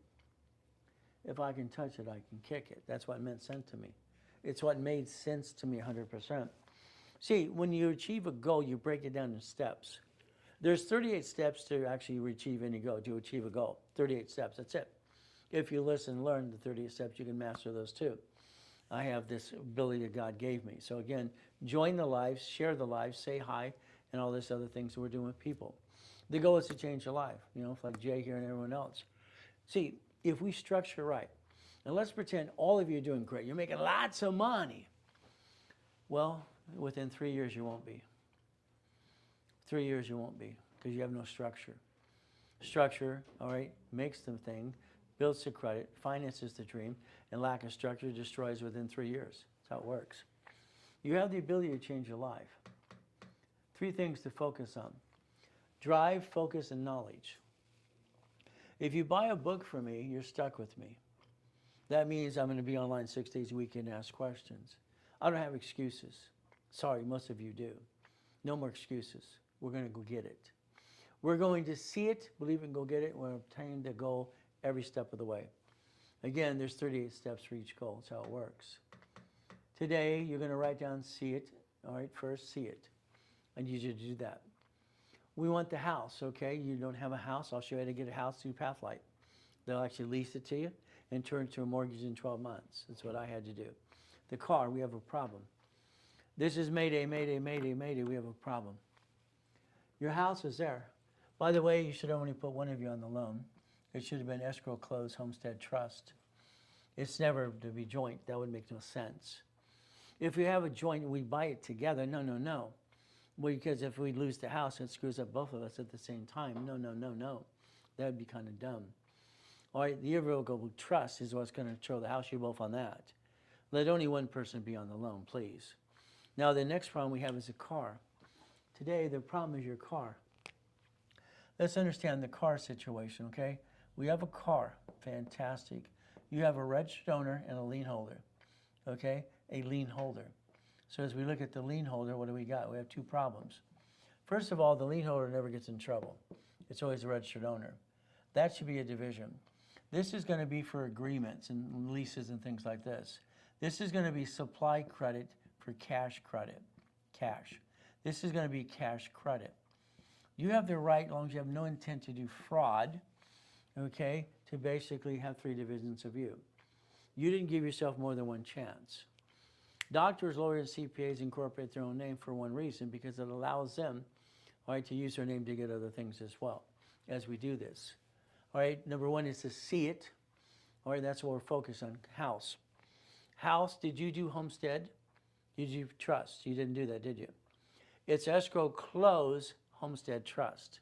If I can touch it, I can kick it. That's what meant sense to me. It's what made sense to me 100%. See, when you achieve a goal, you break it down in steps. There's 38 steps to actually achieve any goal, to achieve a goal. 38 steps, that's it. If you listen and learn the 38 steps, you can master those too. I have this ability that God gave me. So again, join the lives, share the lives, say hi, and all this other things that we're doing with people. The goal is to change your life, like Jay here and everyone else. See, if we structure right, and let's pretend all of you are doing great, you're making lots of money. Well, within 3 years you won't be. 3 years you won't be because you have no structure. Structure, all right, makes the thing, builds the credit, finances the dream, and lack of structure destroys within 3 years. That's how it works. You have the ability to change your life. 3 things to focus on. Drive, focus, and knowledge. If you buy a book from me, you're stuck with me. That means I'm going to be online 6 days a week and ask questions. I don't have excuses. Sorry, most of you do. No more excuses. We're going to go get it. We're going to see it, believe it, and go get it. We're obtaining the goal every step of the way. Again, there's 38 steps for each goal. That's how it works. Today, you're going to write down see it. All right, first see it. I need you to do that. We want the house, okay? You don't have a house, I'll show you how to get a house through Pathlight. They'll actually lease it to you and turn it to a mortgage in 12 months. That's what I had to do. The car, we have a problem. This is Mayday, Mayday, Mayday, Mayday. We have a problem. Your house is there. By the way, you should only put one of you on the loan. It should have been escrow, close, homestead, trust. It's never to be joint. That would make no sense. If we have a joint and we buy it together, no, no, no. Because if we lose the house, it screws up both of us at the same time. No, no, no, no. That would be kind of dumb. All right, the irrevocable trust is what's going to control the house. You're both on that. Let only one person be on the loan, please. Now, the next problem we have is a car. Today, the problem is your car. Let's understand the car situation, okay? We have a car. Fantastic. You have a registered owner and a lien holder, okay? A lien holder. So as we look at the lien holder, what do we got? We have two problems. First of all, the lien holder never gets in trouble. It's always the registered owner. That should be a division. This is going to be for agreements and leases and things like this. This is going to be supply credit for cash credit. Cash. This is going to be cash credit. You have the right, as long as you have no intent to do fraud, okay, to basically have three divisions of you. You didn't give yourself more than one chance. Doctors, lawyers, CPAs incorporate their own name for one reason, because it allows them, all right, to use their name to get other things as well as we do this. All right, number one is to see it. All right, that's what we're focused on. House. House, did you do homestead? Did you trust? You didn't do that, did you? It's escrow, close, homestead, trust.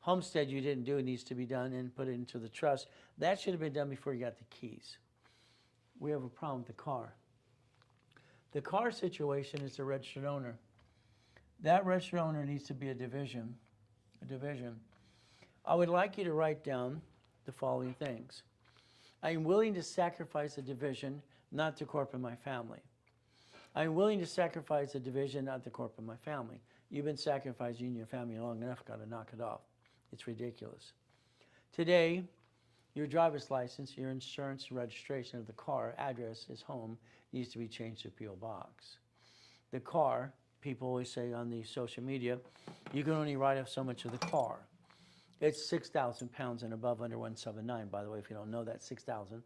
Homestead you didn't do, it needs to be done and put it into the trust. That should have been done before you got the keys. We have a problem with the car. The car situation is the registered owner. That registered owner needs to be a division. A division. I would like you to write down the following things. I am willing to sacrifice a division, not to corporate my family. I am willing to sacrifice a division, not to corporate my family. You've been sacrificing your family long enough, got to knock it off. It's ridiculous. Today, your driver's license, your insurance, registration of the car, address, is home, needs to be changed to P.O. Box. The car, people always say on the social media, you can only write off so much of the car. It's 6,000 pounds and above under 179, by the way, if you don't know that, 6,000.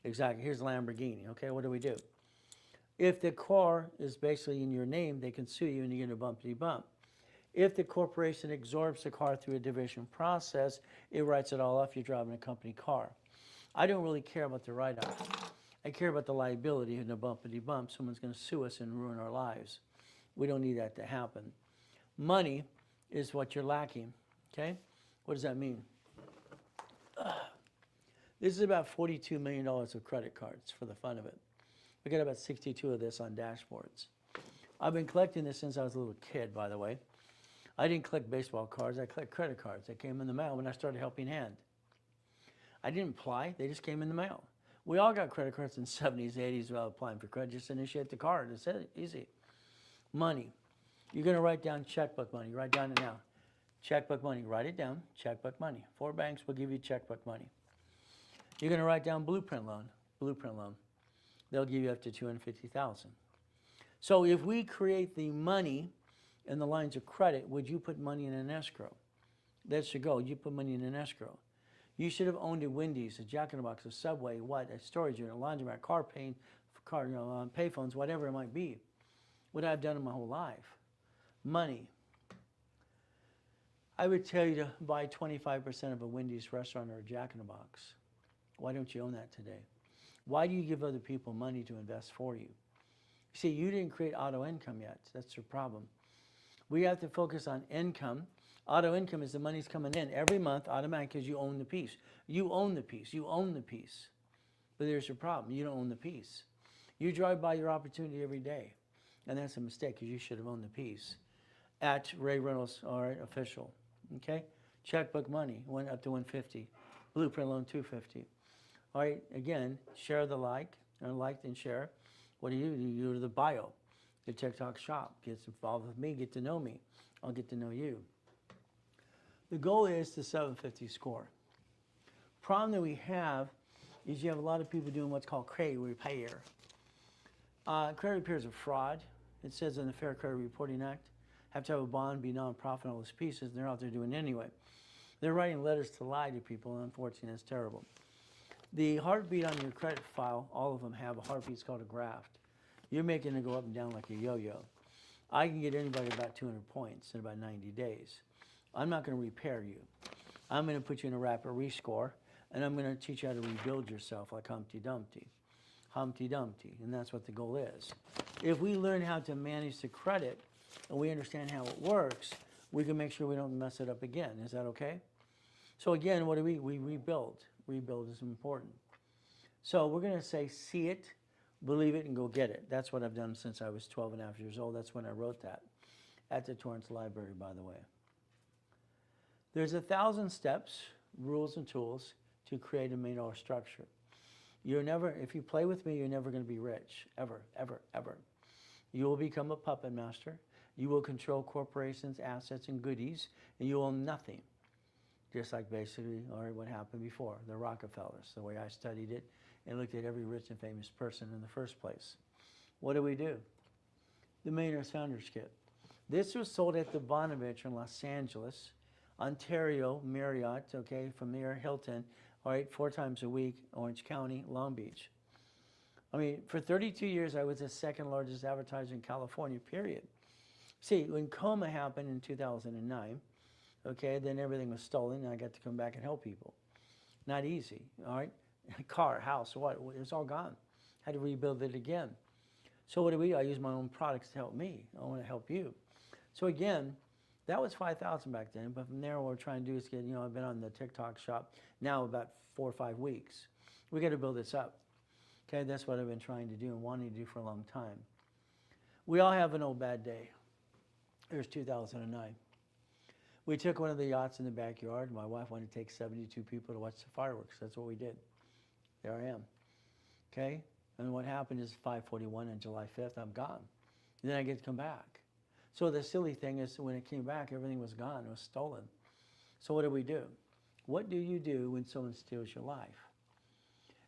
Exactly. Here's Lamborghini, okay? What do we do? If the car is basically in your name, they can sue you and you get a bumpity bump. If the corporation absorbs the car through a division process, it writes it all off. You're driving a company car. I don't really care about the write-off. I care about the liability and the bumpity bump. Someone's going to sue us and ruin our lives. We don't need that to happen. Money is what you're lacking, okay? What does that mean? This is about $42 million of credit cards for the fun of it. We got about 62 of this on dashboards. I've been collecting this since I was a little kid, by the way. I didn't collect baseball cards, I collect credit cards. They came in the mail when I started Helping Hand. I didn't apply, they just came in the mail. We all got credit cards in the 70s, 80s without applying for credit. Just initiate the card, it's easy. Money. You're gonna write down checkbook money, write down it now. Checkbook money, write it down, checkbook money. 4 banks will give you checkbook money. You're gonna write down blueprint loan, blueprint loan. They'll give you up to $250,000. So if we create the money in the lines of credit, would you put money in an escrow? That's your goal. You put money in an escrow. You should have owned a Wendy's, a Jack in the Box, a Subway, a storage unit, a laundromat, car paint, payphones, whatever it might be. What I've done in my whole life. Money. I would tell you to buy 25% of a Wendy's restaurant or a Jack in the Box. Why don't you own that today? Why do you give other people money to invest for you? See, you didn't create auto income yet. That's your problem. We have to focus on income. Auto income is the money's coming in every month automatic because you own the piece. You own the piece. You own the piece. But there's your problem. You don't own the piece. You drive by your opportunity every day. And that's a mistake because you should have owned the piece. At Ray Reynolds, all right, official. Okay? Checkbook money went up to $150. Blueprint loan, $250. All right, again, share the like and share. What do? You go to the bio, the TikTok shop, get involved with me, get to know me. I'll get to know you. The goal is the 750 score. Problem that we have is you have a lot of people doing what's called credit repair. Credit repair is a fraud. It says in the Fair Credit Reporting Act. have to have a bond, be nonprofit, all those pieces, and they're out there doing it anyway. They're writing letters to lie to people, and unfortunately, it's terrible. The heartbeat on your credit file, all of them have a heartbeat. It's called a graft. You're making it go up and down like a yo-yo. I can get anybody about 200 points in about 90 days. I'm not going to repair you. I'm going to put you in a rapid rescore, and I'm going to teach you how to rebuild yourself like Humpty Dumpty. Humpty Dumpty, and that's what the goal is. If we learn how to manage the credit and we understand how it works, we can make sure we don't mess it up again. Is that okay? So again, what do we rebuild? Rebuild is important. So we're going to say, see it, believe it, and go get it. That's what I've done since I was 12 and a half years old. That's when I wrote that at the Torrance Library, by the way. There's 1,000 steps, rules, and tools to create a $1 million structure. You're never, if you play with me, you're never going to be rich, ever, ever, ever. You will become a puppet master. You will control corporations, assets, and goodies, and you own nothing. Just like basically, or what happened before, the Rockefellers, the way I studied it and looked at every rich and famous person in the first place. What do? The Millionaire's Founders Kit. This was sold at the Bonaventure in Los Angeles, Ontario, Marriott, okay, from there, Hilton, all right, 4 times a week, Orange County, Long Beach. I mean, for 32 years, I was the second largest advertiser in California, period. See, when coma happened in 2009, okay, then everything was stolen, and I got to come back and help people. Not easy, all right? Car, house, what? It was all gone. Had to rebuild it again. So what do? I use my own products to help me. I want to help you. So again, that was 5,000 back then, but from there, what we're trying to do is get, I've been on the TikTok shop now about 4 or 5 weeks. We got to build this up. Okay, that's what I've been trying to do and wanting to do for a long time. We all have an old bad day. It was 2009. We took one of the yachts in the backyard. My wife wanted to take 72 people to watch the fireworks. That's what we did. There I am. Okay? And what happened is 5:41 on July 5th, I'm gone. And then I get to come back. So the silly thing is when it came back, everything was gone. It was stolen. So what do? What do you do when someone steals your life?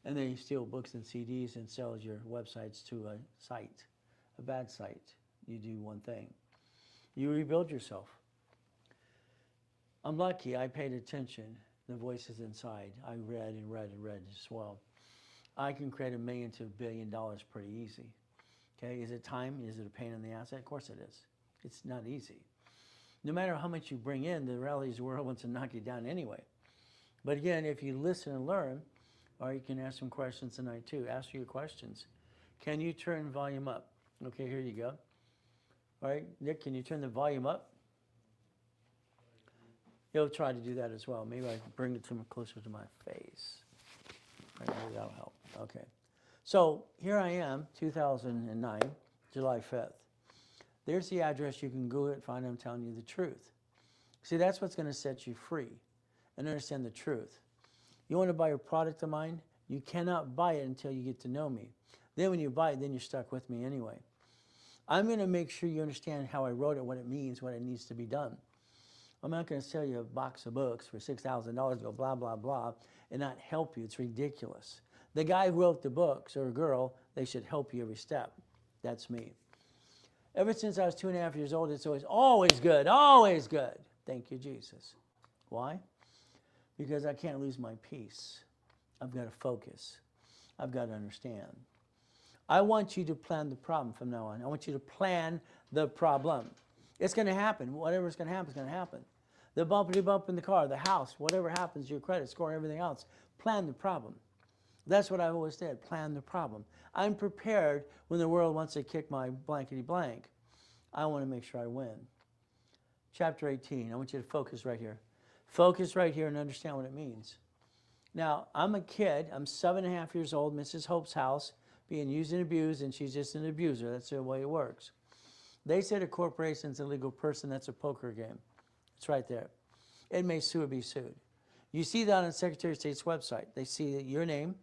And they steal books and CDs and sells your websites to a site, a bad site. You do one thing. You rebuild yourself. I'm lucky. I paid attention. The voices inside. I read and read and read as well. I can create $1 million to $1 billion pretty easy. Okay, is it time? Is it a pain in the ass? Of course it is. It's not easy. No matter how much you bring in, the reality is the world wants to knock you down anyway. But again, if you listen and learn, or you can ask some questions tonight too. Ask your questions. Can you turn volume up? Okay, here you go. All right, Nick, can you turn the volume up? He'll try to do that as well. Maybe I can bring it closer to my face. Right, maybe that'll help. Okay. So here I am, 2009, July 5th. There's the address. You can Google it and find I'm telling you the truth. See, that's what's going to set you free and understand the truth. You want to buy a product of mine? You cannot buy it until you get to know me. Then when you buy it, then you're stuck with me anyway. I'm going to make sure you understand how I wrote it, what it means, what it needs to be done. I'm not going to sell you a box of books for $6,000, go blah, blah, blah, and not help you. It's ridiculous. The guy who wrote the books, or a girl, they should help you every step. That's me. Ever since I was 2.5 years old, it's always good, always good. Thank you, Jesus. Why? Because I can't lose my peace. I've got to focus. I've got to understand. I want you to plan the problem from now on. I want you to plan the problem. It's going to happen. Whatever's going to happen is going to happen. The bumpity bump in the car, the house, whatever happens, your credit score, everything else, plan the problem. That's what I always did, plan the problem. I'm prepared when the world wants to kick my blankety blank. I want to make sure I win. Chapter 18, I want you to focus right here. Focus right here and understand what it means. Now, I'm a kid. I'm 7.5 years old, Mrs. Hope's house, being used and abused, and she's just an abuser. That's the way it works. They said a corporation's a legal person. That's a poker game. It's right there. It may sue or be sued. You see that on the Secretary of State's website. They see your name.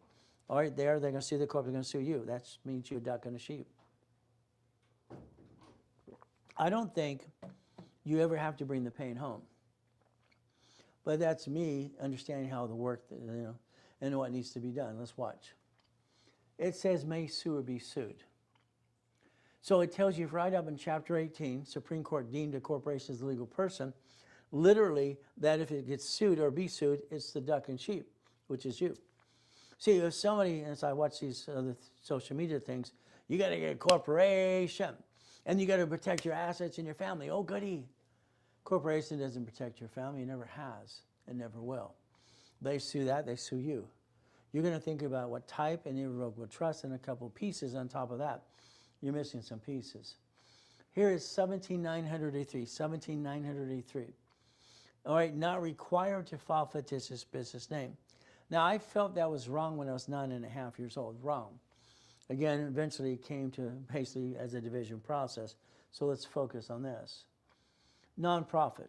All right, there, they're going to sue the corp. They're going to sue you. That means you're a duck and a sheep. I don't think you ever have to bring the pain home. But that's me understanding how the work, and what needs to be done. Let's watch. It says may sue or be sued. So it tells you right up in Chapter 18, Supreme Court deemed a corporation as a legal person, literally that if it gets sued or be sued, it's the duck and sheep, which is you. See, if somebody, as I watch these other social media things, you got to get a corporation, and you got to protect your assets and your family. Oh, goody. Corporation doesn't protect your family. It never has. It never will. They sue that. They sue you. You're going to think about what type and irrevocable trust and a couple pieces on top of that. You're missing some pieces. Here is 17983. 17983. All right, not required to file fictitious business name. Now, I felt that was wrong when I was 9.5 years old. Wrong. Again, eventually it came to basically as a division process. So let's focus on this. Nonprofit.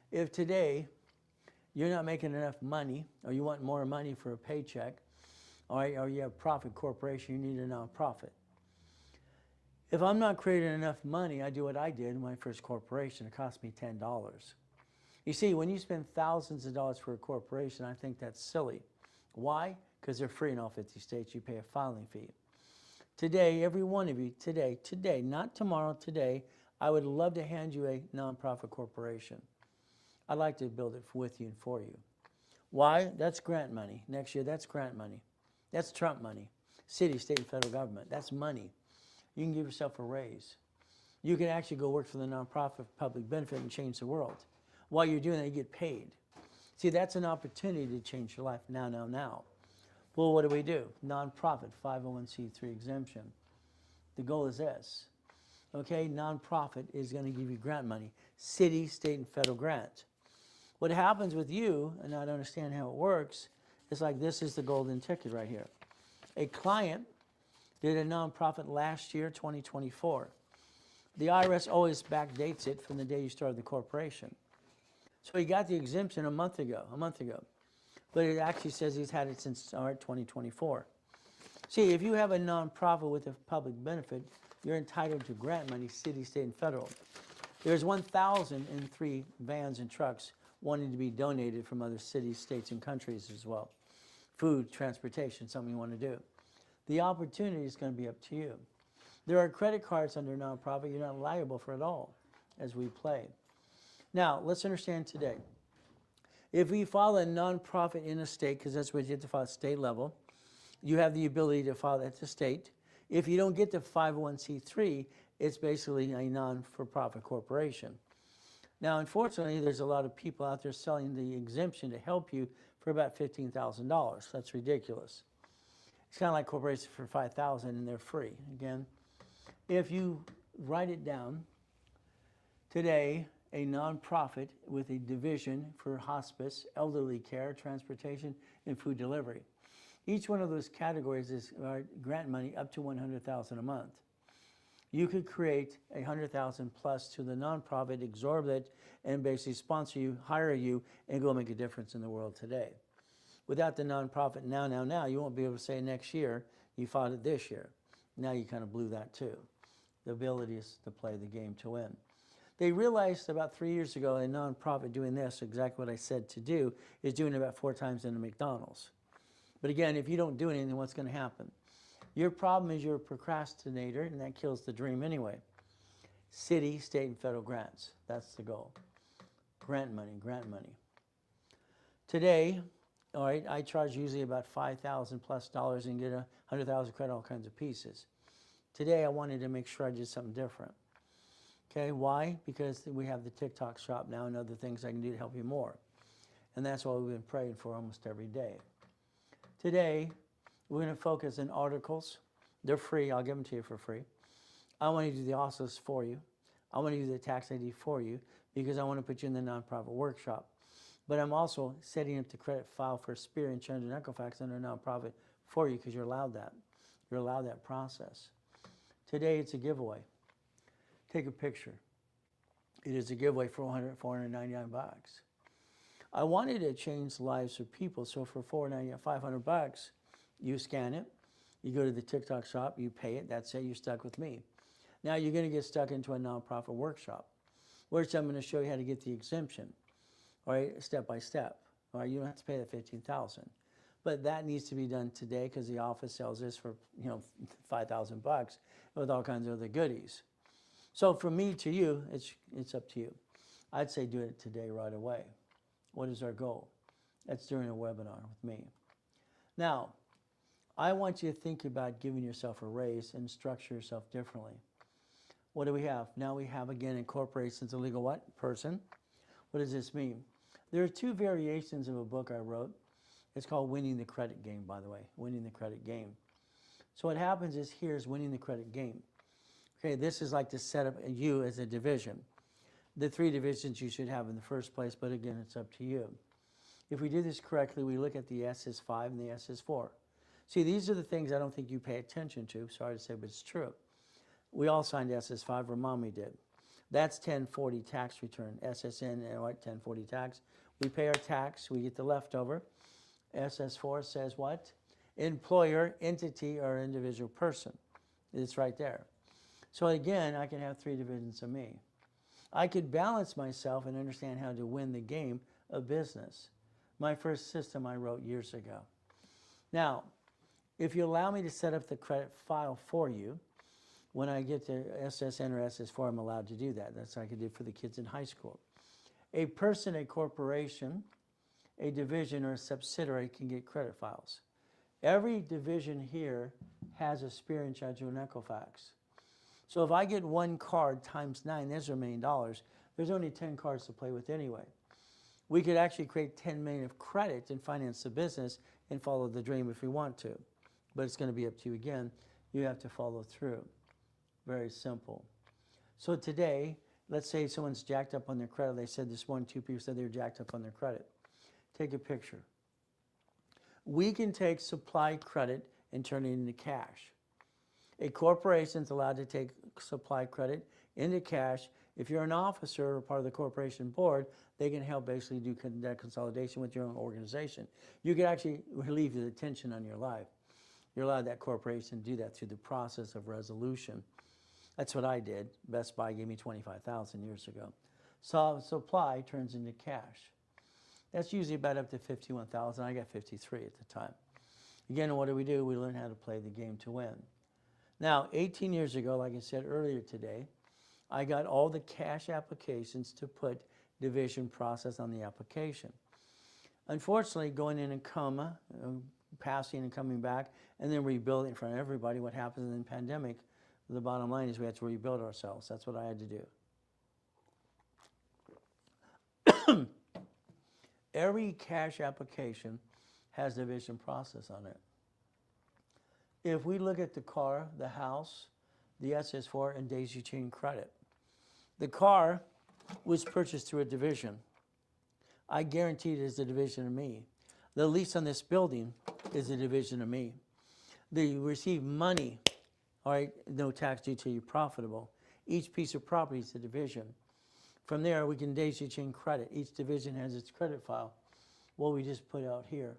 If today you're not making enough money, or you want more money for a paycheck, or you have a profit corporation, you need a nonprofit. If I'm not creating enough money, I do what I did in my first corporation. It cost me $10. You see, when you spend thousands of dollars for a corporation, I think that's silly. Why? Because they're free in all 50 states. You pay a filing fee. Today, every one of you, today, not tomorrow, today, I would love to hand you a nonprofit corporation. I'd like to build it with you and for you. Why? That's grant money. Next year, that's grant money. That's Trump money. City, state, and federal government. That's money. You can give yourself a raise. You can actually go work for the nonprofit for public benefit and change the world. While you're doing that, you get paid. See, that's an opportunity to change your life now. Well, what do? Nonprofit, 501c3 exemption. The goal is this. Okay, nonprofit is going to give you grant money. City, state, and federal grant. What happens with you, and I don't understand how it works, is like this is the golden ticket right here. A client did a nonprofit last year, 2024. The IRS always backdates it from the day you started the corporation. So he got the exemption a month ago. But it actually says he's had it since 2024. See, if you have a nonprofit with a public benefit, you're entitled to grant money, city, state, and federal. There's 1,003 vans and trucks wanting to be donated from other cities, states, and countries as well. Food, transportation, something you want to do. The opportunity is going to be up to you. There are credit cards under nonprofit you're not liable for at all as we play. Now, let's understand today. If we file a nonprofit in a state, because that's what you have to file at state level, you have the ability to file that at the state. If you don't get to 501c3, it's basically a non-for-profit corporation. Now, unfortunately, there's a lot of people out there selling the exemption to help you for about $15,000. That's ridiculous. It's kind of like corporations for $5,000 and they're free. Again, if you write it down, today, a nonprofit with a division for hospice, elderly care, transportation, and food delivery. Each one of those categories is grant money up to $100,000 a month. You could create $100,000 plus to the nonprofit, absorb it, and basically sponsor you, hire you, and go make a difference in the world today. Without the nonprofit now, you won't be able to say next year, you fought it this year. Now you kind of blew that too. The ability is to play the game to win. They realized about 3 years ago a nonprofit doing this, exactly what I said to do, is doing about 4 times in a McDonald's. But again, if you don't do anything, what's going to happen? Your problem is you're a procrastinator, and that kills the dream anyway. City, state, and federal grants. That's the goal. Grant money. Today, all right, I charge usually about $5,000 plus and get $100,000 credit, all kinds of pieces. Today, I wanted to make sure I did something different. Okay, why? Because we have the TikTok shop now and other things I can do to help you more. And that's what we've been praying for almost every day. Today, we're going to focus on articles. They're free. I'll give them to you for free. I want to do the OSCOs for you. I want to do the tax ID for you because I want to put you in the nonprofit workshop. But I'm also setting up the credit file for Spear and Chandra and Equifax under nonprofit for you because you're allowed that. You're allowed that process. Today, it's a giveaway. Take a picture. It is a giveaway for $499. I wanted to change lives for people, so for $500, you scan it, you go to the TikTok shop, you pay it, that's it, you're stuck with me. Now you're going to get stuck into a nonprofit workshop, which I'm going to show you how to get the exemption, all right, step by step. All right, you don't have to pay the $15,000. but that needs to be done today because the office sells this for, $5,000 with all kinds of other goodies. So from me to you, it's up to you. I'd say do it today right away. What is our goal? That's during a webinar with me. Now, I want you to think about giving yourself a raise and structure yourself differently. What do we have? Now we have, again, incorporation as a legal what? Person. What does this mean? There are two variations of a book I wrote. It's called Winning the Credit Game, by the way. Winning the Credit Game. So what happens is here's winning the credit game. Okay, this is like to set up you as a division. The 3 divisions you should have in the first place, but again, it's up to you. If we do this correctly, we look at the SS5 and the SS4. See, these are the things I don't think you pay attention to. Sorry to say, but it's true. We all signed SS5, or Mommy did. That's 1040 tax return. SSN, 1040 tax. We pay our tax, we get the leftover. SS4 says what? Employer, entity, or individual person. It's right there. So again, I can have 3 divisions of me. I could balance myself and understand how to win the game of business. My first system I wrote years ago. Now, if you allow me to set up the credit file for you, when I get to SSN or SS4, I'm allowed to do that. That's what I could do for the kids in high school. A person, a corporation, a division, or a subsidiary can get credit files. Every division here has a spear and judge and Equifax. So if I get 1 card times 9, there's $1 million. There's only 10 cards to play with anyway. We could actually create 10 million of credit and finance the business and follow the dream if we want to. But it's going to be up to you again. You have to follow through. Very simple. So today, let's say someone's jacked up on their credit. They said this 1, 2 people said they were jacked up on their credit. Take a picture. We can take supply credit and turn it into cash. A corporation is allowed to take supply credit into cash. If you're an officer or part of the corporation board, they can help basically do that consolidation with your own organization. You can actually relieve the tension on your life. You're allowed that corporation to do that through the process of resolution. That's what I did. Best Buy gave me $25,000 years ago. So supply turns into cash. That's usually about up to $51,000. I got 53 at the time. Again, what do? We learn how to play the game to win. Now, 18 years ago, like I said earlier today, I got all the cash applications to put division process on the application. Unfortunately, going in a coma, passing and coming back, and then rebuilding in front of everybody, what happens in the pandemic, the bottom line is we had to rebuild ourselves. That's what I had to do. Every cash application has division process on it. If we look at the car, the house, the SS4, and daisy chain credit, the car was purchased through a division. I guarantee it is a division of me. The lease on this building is a division of me. They receive money, all right, no tax due till you're profitable. Each piece of property is a division. From there, we can daisy chain credit. Each division has its credit file. What we just put out here.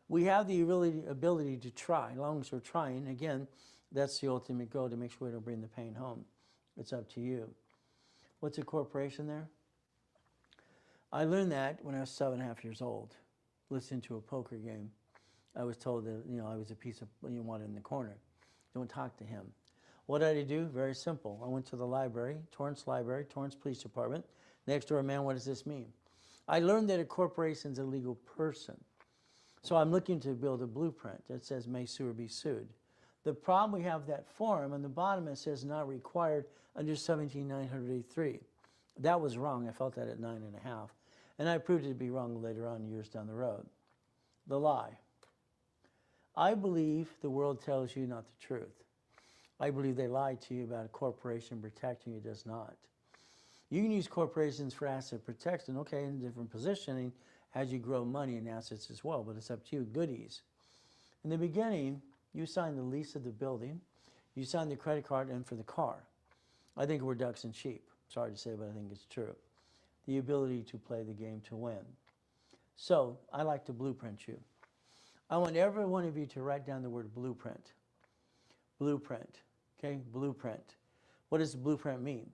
We have the ability to try. As long as we're trying, again, that's the ultimate goal, to make sure we don't bring the pain home. It's up to you. What's a corporation there? I learned that when I was 7.5 years old, listening to a poker game. I was told that, I was a piece of one in the corner. Don't talk to him. What did I do? Very simple. I went to the library, Torrance Police Department. Next door, man, what does this mean? I learned that a corporation is a legal person. So I'm looking to build a blueprint that says may sue or be sued. The problem we have that form, on the bottom it says not required under 17983. That was wrong. I felt that at 9.5. And I proved it to be wrong later on, years down the road. The lie. I believe the world tells you not the truth. I believe they lie to you about a corporation protecting you. It does not. You can use corporations for asset protection, okay, in different positioning as you grow money and assets as well, but it's up to you. Goodies. In the beginning, you sign the lease of the building, you sign the credit card, and for the car. I think we're ducks and sheep. Sorry to say, but I think it's true. The ability to play the game to win. So I like to blueprint you. I want every one of you to write down the word blueprint. Blueprint. Okay, blueprint. What does blueprint mean?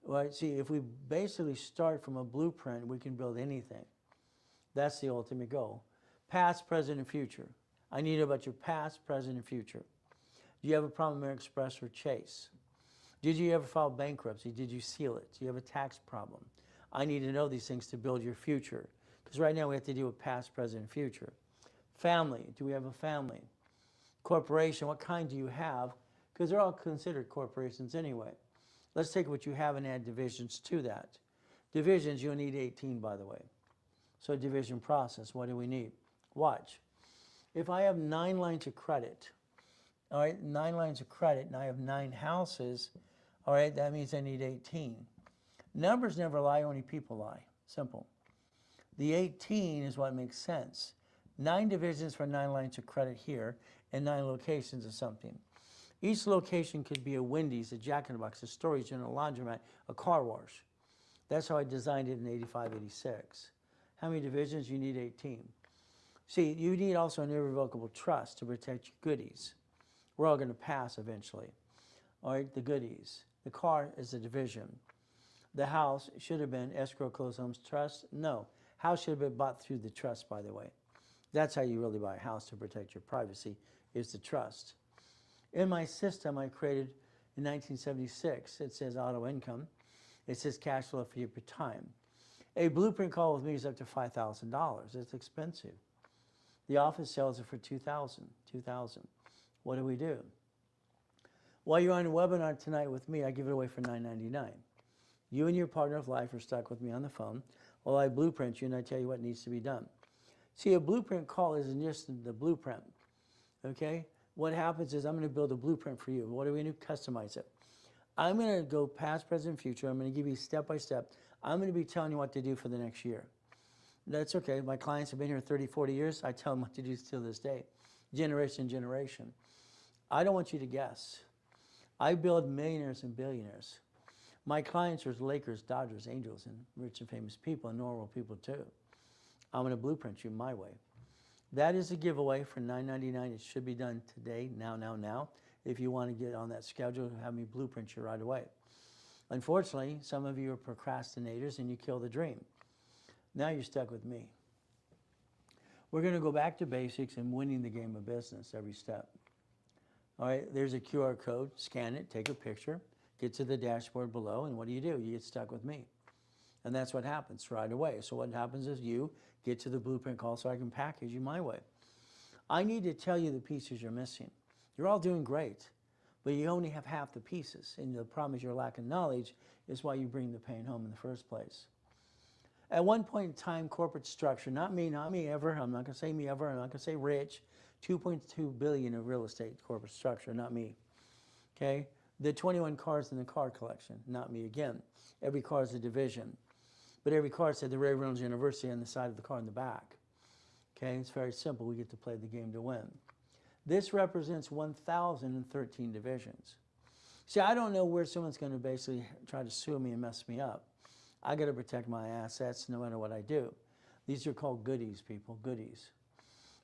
Well, see, if we basically start from a blueprint, we can build anything. That's the ultimate goal. Past, present, and future. I need to know about your past, present, and future. Do you have a problem with American Express or Chase? Did you ever file bankruptcy? Did you seal it? Do you have a tax problem? I need to know these things to build your future. Because right now we have to deal with past, present, and future. Family, do we have a family? Corporation, what kind do you have? Because they're all considered corporations anyway. Let's take what you have and add divisions to that. Divisions, you'll need 18, by the way. So division process, what do we need? Watch. If I have 9 lines of credit, all right, 9 lines of credit, and I have 9 houses, all right, that means I need 18. Numbers never lie, only people lie. Simple. The 18 is what makes sense. 9 divisions for 9 lines of credit here, and 9 locations of something. Each location could be a Wendy's, a Jack in the Box, a storage unit, a laundromat, a car wash. That's how I designed it in 85, 86. How many divisions? You need 18. See, you need also an irrevocable trust to protect your goodies. We're all going to pass eventually. All right, the goodies. The car is a division. The house should have been escrow, closed homes, trust. No, house should have been bought through the trust, by the way. That's how you really buy a house to protect your privacy, is the trust. In my system, I created in 1976, it says auto income. It says cash flow for your time. A blueprint call with me is up to $5,000. It's expensive. The office sells it for $2,000. What do we do? While you're on a webinar tonight with me, I give it away for $9.99. You and your partner of life are stuck with me on the phone while I blueprint you and I tell you what needs to be done. See, a blueprint call isn't just the blueprint, okay? What happens is I'm going to build a blueprint for you. What do we do? Customize it. I'm going to go past, present, future. I'm going to give you step by step. I'm going to be telling you what to do for the next year. That's okay. My clients have been here 30, 40 years. I tell them what to do till this day, generation to generation. I don't want you to guess. I build millionaires and billionaires. My clients are Lakers, Dodgers, Angels, and rich and famous people, and normal people too. I'm going to blueprint you my way. That is a giveaway for $9.99. It should be done today, now. If you want to get on that schedule, have me blueprint you right away. Unfortunately, some of you are procrastinators and you kill the dream. Now you're stuck with me. We're going to go back to basics and winning the game of business every step. All right, there's a QR code. Scan it, take a picture, get to the dashboard below, and what do? You get stuck with me. And that's what happens right away. So what happens is you get to the blueprint call so I can package you my way. I need to tell you the pieces you're missing. You're all doing great, but you only have half the pieces. And the problem is your lack of knowledge is why you bring the pain home in the first place. At one point in time, corporate structure, not me ever, I'm not going to say me ever, I'm not going to say rich, 2.2 billion of real estate corporate structure, not me, okay? The 21 cars in the car collection, not me again. Every car is a division, but every car said the Reynolds University on the side of the car in the back, okay? It's very simple, we get to play the game to win. This represents 1,013 divisions. See, I don't know where someone's going to basically try to sue me and mess me up. I got to protect my assets no matter what I do. These are called goodies, people, goodies.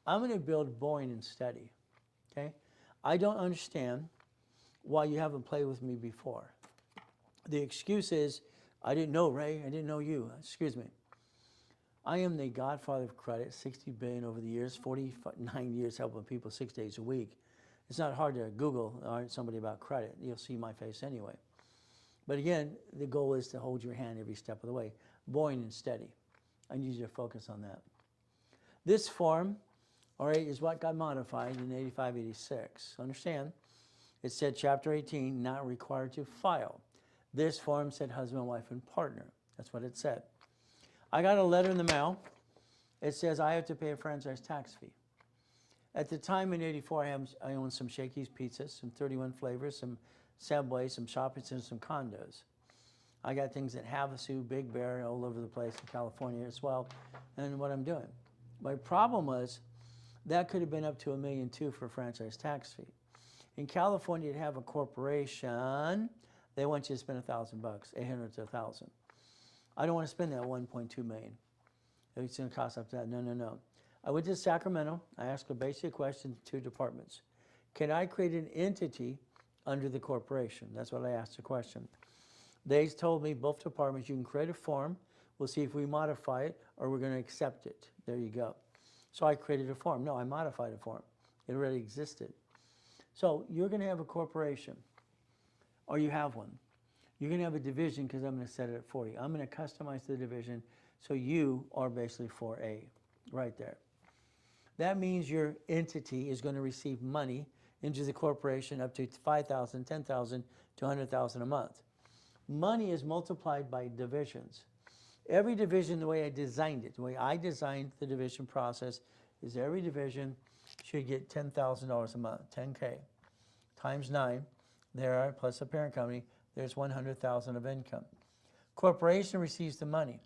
I'm going to build boring and steady, okay? I don't understand why you haven't played with me before. The excuse is, I didn't know, Ray, I didn't know you. Excuse me. I am the godfather of credit, 60 billion over the years, 49 years helping people 6 days a week. It's not hard to Google somebody about credit. You'll see my face anyway. But again, the goal is to hold your hand every step of the way, boring and steady. I need you to focus on that. This form, all right, is what got modified in 85, 86. Understand? It said Chapter 18, not required to file. This form said husband, wife, and partner. That's what it said. I got a letter in the mail. It says I have to pay a franchise tax fee. At the time in 84, I owned some Shakey's Pizzas, some 31 flavors, some Subway, some shopping centers, some condos. I got things at Havasu, Big Bear, all over the place in California as well, and what I'm doing. My problem was that could have been up to $1.2 million for a franchise tax fee. In California, to have a corporation, they want you to spend $1,000, $800 to $1,000. I don't want to spend that $1.2 million. It's going to cost up to that. No. I went to Sacramento. I asked a basic question to 2 departments. Can I create an entity under the corporation? That's what I asked the question. They told me, both departments, you can create a form. We'll see if we modify it or we're going to accept it. There you go. So I created a form. No, I modified a form. It already existed. So you're going to have a corporation, or you have one. You're going to have a division because I'm going to set it for you. I'm going to customize the division so you are basically 4A right there. That means your entity is going to receive money into the corporation up to $5,000, $10,000 to $100,000 a month. Money is multiplied by divisions. Every division, the way I designed it, the way I designed the division process is every division should get $10,000 a month, 10K, times 9, there are, plus a parent company, there's 100,000 of income. Corporation receives the money.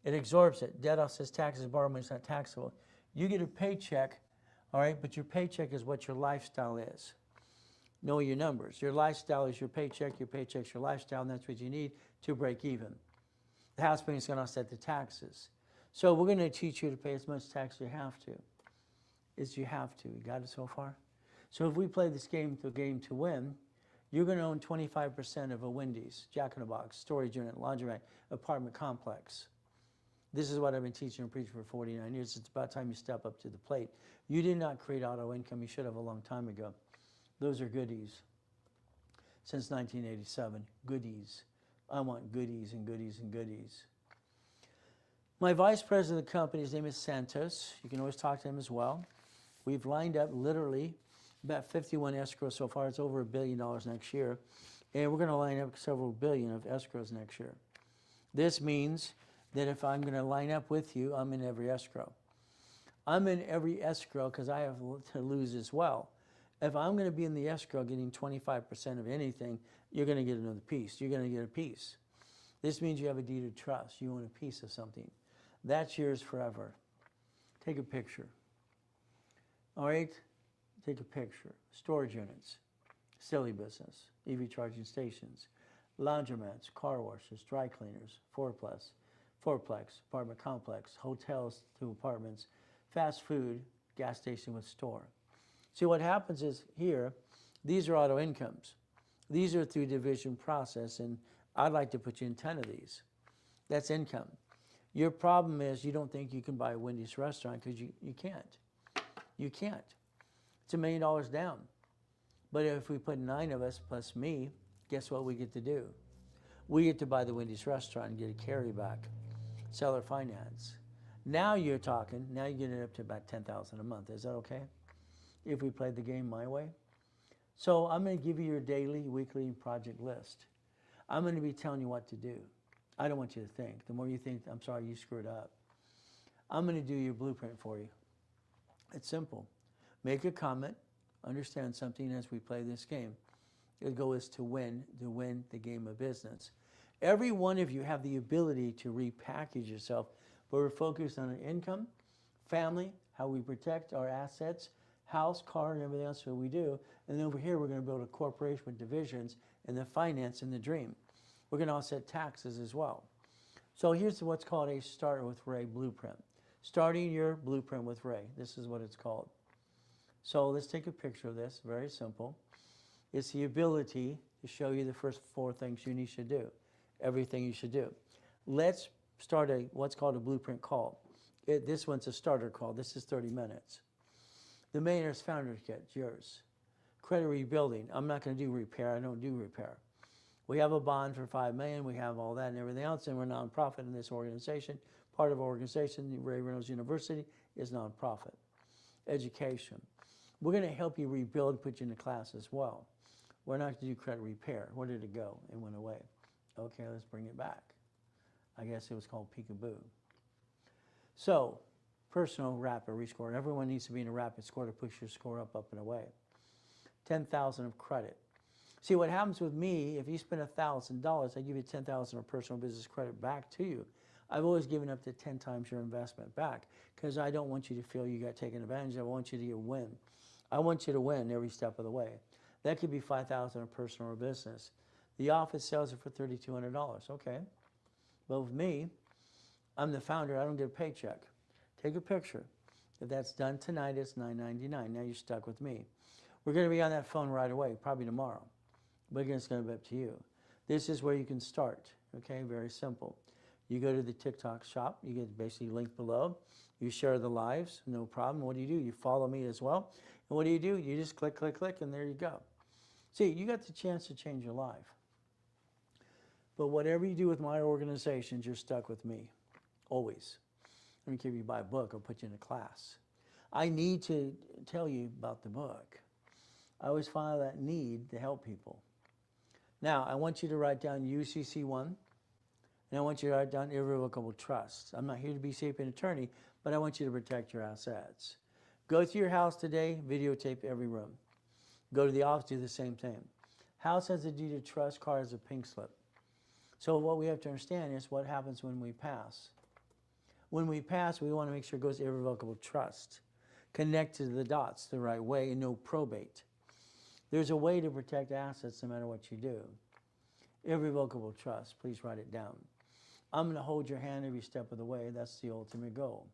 It absorbs it. Debt offsets taxes, borrowed money is not taxable. You get a paycheck, all right, but your paycheck is what your lifestyle is. Know your numbers. Your lifestyle is your paycheck's your lifestyle, and that's what you need to break even. The house payment is going to offset the taxes. So we're going to teach you to pay as much tax as you have to. You have to. You got it so far? So if we play this game to win, you're going to own 25% of a Wendy's, Jack in the Box, storage unit, laundromat, apartment complex. This is what I've been teaching and preaching for 49 years. It's about time you step up to the plate. You did not create auto income. You should have a long time ago. Those are goodies. Since 1987, goodies. I want goodies and goodies and goodies. My vice president of the company, his name is Santos. You can always talk to him as well. We've lined up literally about 51 escrows so far. It's over $1 billion next year. And we're going to line up several billion of escrows next year. This means that if I'm going to line up with you, I'm in every escrow. I'm in every escrow because I have to lose as well. If I'm going to be in the escrow getting 25% of anything, you're going to get another piece. You're going to get a piece. This means you have a deed of trust. You own a piece of something. That's yours forever. Take a picture. All right? Take a picture. Storage units, silly business, EV charging stations, laundromats, car washes, dry cleaners, fourplex, apartment complex, hotels, 2 apartments, fast food, gas station with store. See, what happens is here, these are auto incomes. These are through division process, and I'd like to put you in 10 of these. That's income. Your problem is you don't think you can buy a Wendy's restaurant because you can't. You can't. It's $1 million down. But if we put 9 of us plus me, guess what we get to do? We get to buy the Wendy's restaurant and get a carryback, seller finance. Now you're talking, now you're getting it up to about $10,000 a month. Is that okay? If we played the game my way? So I'm going to give you your daily, weekly project list. I'm going to be telling you what to do. I don't want you to think. The more you think, I'm sorry, you screwed up. I'm going to do your blueprint for you. It's simple. Make a comment, understand something as we play this game. The goal is to win the game of business. Every one of you have the ability to repackage yourself, but we're focused on income, family, how we protect our assets, house, car, and everything else that we do. And then over here, we're going to build a corporation with divisions and the finance and the dream. We're going to offset taxes as well. So here's what's called a Start with Ray blueprint. Starting your blueprint with Ray. This is what it's called. So let's take a picture of this. Very simple. It's the ability to show you the first 4 things you need to do. Everything you should do. Let's start what's called a blueprint call. This one's a starter call. This is 30 minutes. The Millionaire's Founder Kit, yours. Credit rebuilding. I'm not going to do repair. I don't do repair. We have a bond for $5 million. We have all that and everything else, and we're a nonprofit in this organization. Part of our organization, the Reynolds University, is nonprofit. Education. We're going to help you rebuild, put you in the class as well. We're not going to do credit repair. Where did it go? It went away. Okay, let's bring it back. I guess it was called peekaboo. So, personal rapid rescore. Everyone needs to be in a rapid score to push your score up and away. 10,000 of credit. See, what happens with me, if you spend $1,000, I give you 10,000 of personal business credit back to you. I've always given up to 10 times your investment back because I don't want you to feel you got taken advantage of. I want you to win. I want you to win every step of the way. That could be 5,000 of personal or business. The office sells it for $3,200. Okay. But with me, I'm the founder. I don't get a paycheck. Take a picture. If that's done tonight, it's $9.99. Now you're stuck with me. We're going to be on that phone right away, probably tomorrow. But again, it's going to be up to you. This is where you can start. Okay, very simple. You go to the TikTok shop. You get basically link below. You share the lives, no problem. What do? You follow me as well. And what do? You just click, click, click, and there you go. See, you got the chance to change your life. But whatever you do with my organizations, you're stuck with me, always. I don't care if you buy a book or put you in a class. I need to tell you about the book. I always find that need to help people. Now, I want you to write down UCC1, and I want you to write down irrevocable trust. I'm not here to be safe an attorney, but I want you to protect your assets. Go to your house today, videotape every room. Go to the office, do the same thing. House has a deed of trust, car has a pink slip. So what we have to understand is what happens when we pass. When we pass, we want to make sure it goes irrevocable trust. Connected to the dots the right way and no probate. There's a way to protect assets no matter what you do. Irrevocable trust, please write it down. I'm going to hold your hand every step of the way. That's the ultimate goal.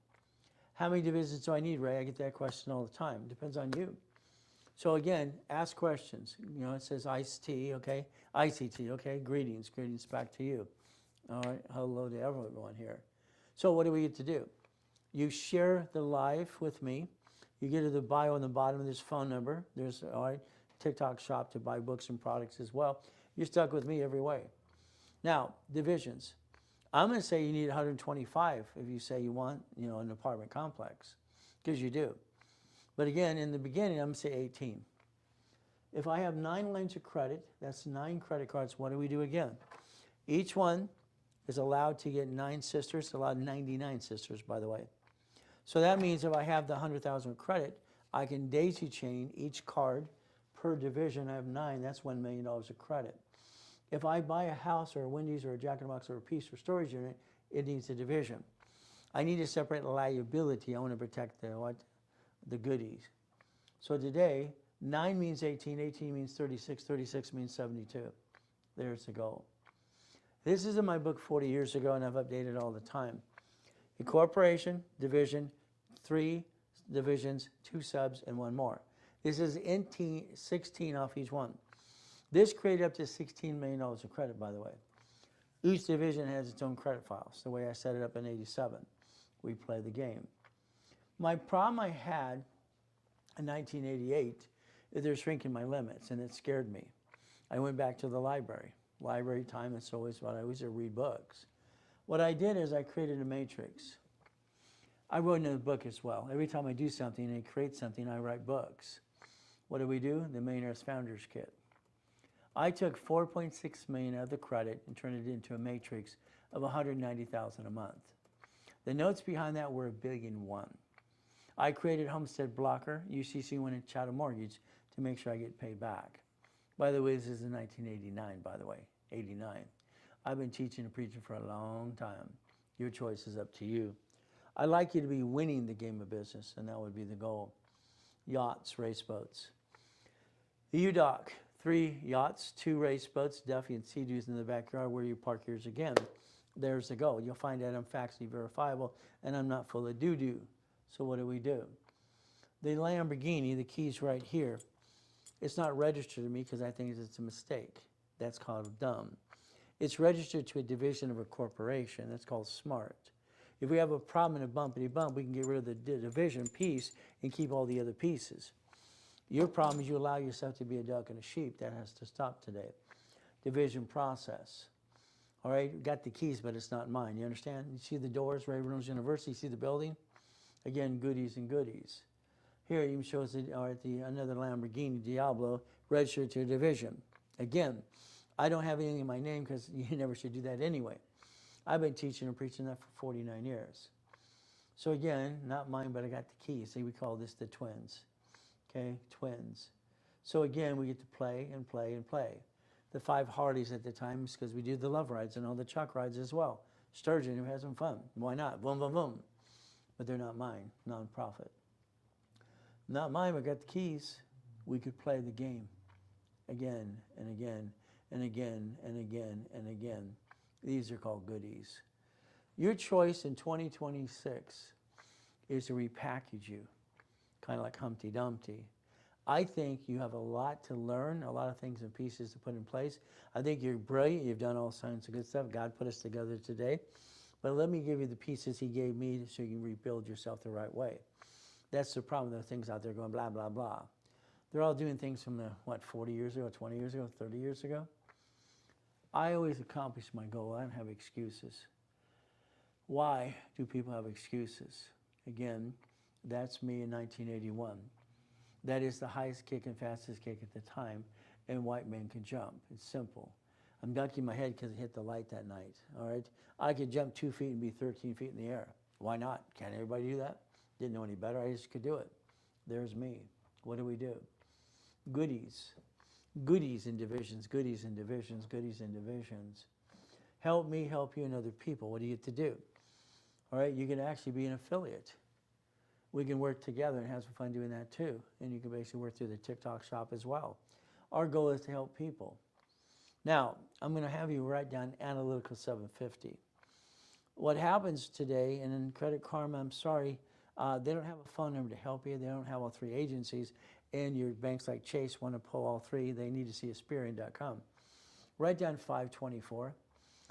How many divisions do I need, Ray? I get that question all the time. Depends on you. So again, ask questions. You know, it says iced tea, okay? ICT, okay? Greetings back to you. All right, hello to everyone here. So what do we get to do? You share the live with me. You get to the bio on the bottom of this phone number. There's a TikTok shop to buy books and products as well. You're stuck with me every way. Now, divisions. I'm going to say you need 125 if you say you want, an apartment complex, because you do. But again, in the beginning, I'm going to say 18. If I have 9 lines of credit, that's 9 credit cards. What do we do again? Each one is allowed to get 9 sisters, allowed 99 sisters, by the way. So that means if I have the 100,000 credit, I can daisy chain each card per division. I have 9, that's $1 million of credit. If I buy a house or a Wendy's or a Jack in the Box or a Piece or storage unit, it needs a division. I need to separate liability. I want to protect the goodies. So today, 9 means 18, 18 means 36, 36 means 72. There's the goal. This is in my book 40 years ago, and I've updated all the time. Incorporation, division, 3 divisions, 2 subs, and 1 more. This is 16 off each one. This created up to $16 million of credit, by the way. Each division has its own credit files, the way I set it up in '87. We play the game. My problem I had in 1988 is they're shrinking my limits, and it scared me. I went back to the library. Library time is always what I always do, read books. What I did is I created a matrix. I wrote in a book as well. Every time I do something and I create something, I write books. What do we do? The Millionaire's Founders Kit. I took 4.6 million of the credit and turned it into a matrix of 190,000 a month. The notes behind that were $1.1 billion. I created Homestead Blocker, UCC1 and Chattel Mortgage to make sure I get paid back. By the way, this is in 1989, by the way, 89. I've been teaching and preaching for a long time. Your choice is up to you. I'd like you to be winning the game of business, and that would be the goal. Yachts, race boats. The UDOC, 3 yachts, 2 race boats, Duffy and Sea-Doos in the backyard where you park yours again. There's the goal. You'll find out I'm factually verifiable and I'm not full of doo-doo. So what do? The Lamborghini, the key's right here. It's not registered to me because I think it's a mistake. That's called dumb. It's registered to a division of a corporation. That's called smart. If we have a problem in a bumpity bump, we can get rid of the division piece and keep all the other pieces. Your problem is you allow yourself to be a duck and a sheep. That has to stop today. Division process. All right, got the keys, but it's not mine. You understand? You see the doors, Reynolds University, you see the building? Again, goodies and goodies. Here it even shows another Lamborghini Diablo registered to a division. Again, I don't have anything in my name because you never should do that anyway. I've been teaching and preaching that for 49 years. So again, not mine, but I got the keys. See, we call this the twins. Okay, twins. So again, we get to play and play and play. The 5 Harleys at the time is because we do the love rides and all the chuck rides as well. Sturgeon, who has some fun. Why not? Boom, boom, boom. But they're not mine, non-profit. Not mine, but got the keys. We could play the game again and again and again and again and again. These are called goodies. Your choice in 2026 is to repackage you, kind of like Humpty Dumpty. I think you have a lot to learn, a lot of things and pieces to put in place. I think you're brilliant. You've done all kinds of good stuff. God put us together today. But let me give you the pieces he gave me so you can rebuild yourself the right way. That's the problem. There are things out there going blah, blah, blah. They're all doing things from the, 40 years ago, 20 years ago, 30 years ago. I always accomplish my goal. I don't have excuses. Why do people have excuses? Again, that's me in 1981. That is the highest kick and fastest kick at the time, and white men can jump. It's simple. I'm ducking my head because it hit the light that night, all right? I could jump 2 feet and be 13 feet in the air. Why not? Can't everybody do that? Didn't know any better. I just could do it. There's me. What do we do? Goodies. Goodies in divisions, goodies in divisions, goodies in divisions. Help me help you and other people. What do you get to do? All right, you can actually be an affiliate. We can work together and have some fun doing that too. And you can basically work through the TikTok shop as well. Our goal is to help people. Now, I'm going to have you write down Analytical 750. What happens today, and in Credit Karma, I'm sorry, they don't have a phone number to help you. They don't have all 3 agencies. And your banks like Chase want to pull all 3. They need to see Experian.com. Write down 524.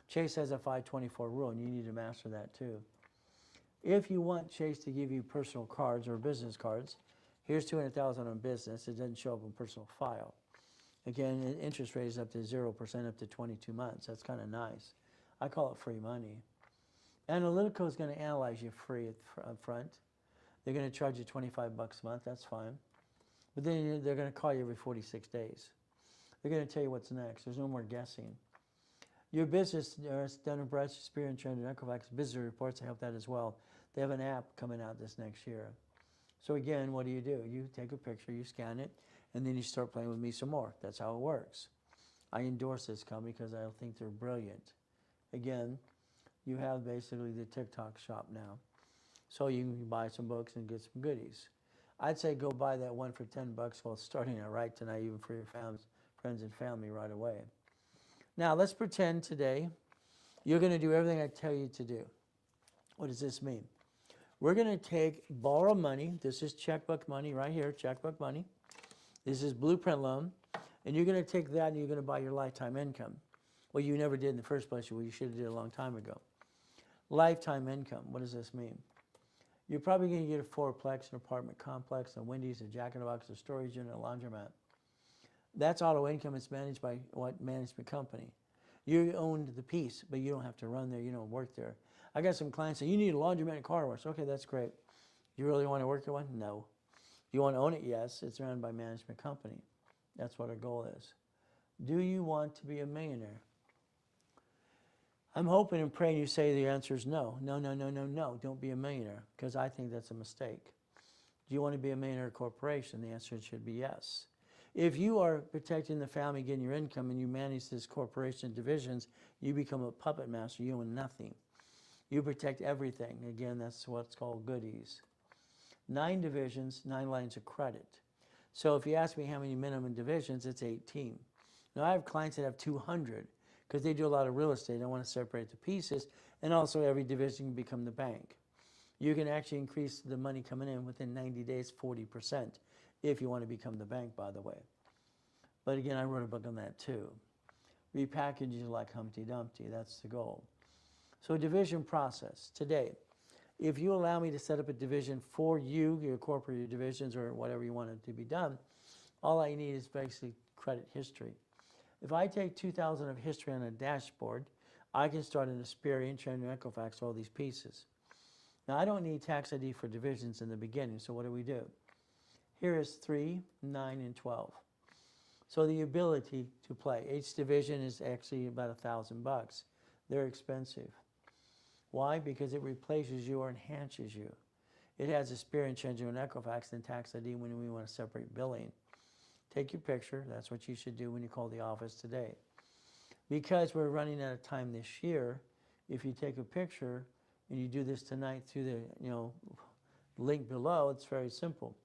Chase has a 524 rule, and you need to master that too. If you want Chase to give you personal cards or business cards, here's $200,000 on business. It doesn't show up in personal file. Again, interest rate is up to 0% up to 22 months. That's kind of nice. I call it free money. Analytical is going to analyze you free up front. They're going to charge you $25 a month. That's fine. But then they're going to call you every 46 days. They're going to tell you what's next. There's no more guessing. Your business, Dun & Bradstreet, Spear & Trent, and Equifax business reports, I help that as well. They have an app coming out this next year. So again, what do? You take a picture, you scan it, and then you start playing with me some more. That's how it works. I endorse this company because I think they're brilliant. Again, you have basically the TikTok shop now. So you can buy some books and get some goodies. I'd say go buy that one for $10 while starting it right tonight, even for your friends and family right away. Now, let's pretend today you're going to do everything I tell you to do. What does this mean? We're going to borrow money. This is checkbook money right here, checkbook money. This is blueprint loan. And you're going to take that and you're going to buy your lifetime income. Well, you never did in the first place. Well, you should have did a long time ago. Lifetime income. What does this mean? You're probably going to get a fourplex, an apartment complex, a Wendy's, a Jack in the Box, a storage unit, a laundromat. That's auto income. It's managed by what management company? You owned the piece, but you don't have to run there. You don't work there. I got some clients say, you need a laundromat and car wash. Okay, that's great. You really want to work at one? No. You want to own it? Yes. It's run by management company. That's what our goal is. Do you want to be a millionaire? I'm hoping and praying you say the answer is no. No, no, no, no, no. Don't be a millionaire, because I think that's a mistake. Do you want to be a millionaire corporation? The answer should be yes. If you are protecting the family, getting your income, and you manage this corporation divisions, you become a puppet master. You own nothing. You protect everything. Again, that's what's called goodies. 9 divisions, 9 lines of credit. So if you ask me how many minimum divisions, it's 18. Now, I have clients that have 200 because they do a lot of real estate. I want to separate the pieces, and also every division can become the bank. You can actually increase the money coming in within 90 days, 40%, if you want to become the bank, by the way. But again, I wrote a book on that too. Repackage you like Humpty Dumpty. That's the goal. So division process. Today, if you allow me to set up a division for you, your corporate divisions or whatever you want it to be done, all I need is basically credit history. If I take 2,000 of history on a dashboard, I can start an Experian, Trend, and Equifax, all these pieces. Now, I don't need tax ID for divisions in the beginning, so what do? Here is 3, 9, and 12. So the ability to play. Each division is actually about $1,000. They're expensive. Why? Because it replaces you or enhances you. It has Experian, Trend, and Equifax, and tax ID when we want to separate billing. Take your picture. That's what you should do when you call the office today. Because we're running out of time this year, if you take a picture and you do this tonight through the link below, it's very simple.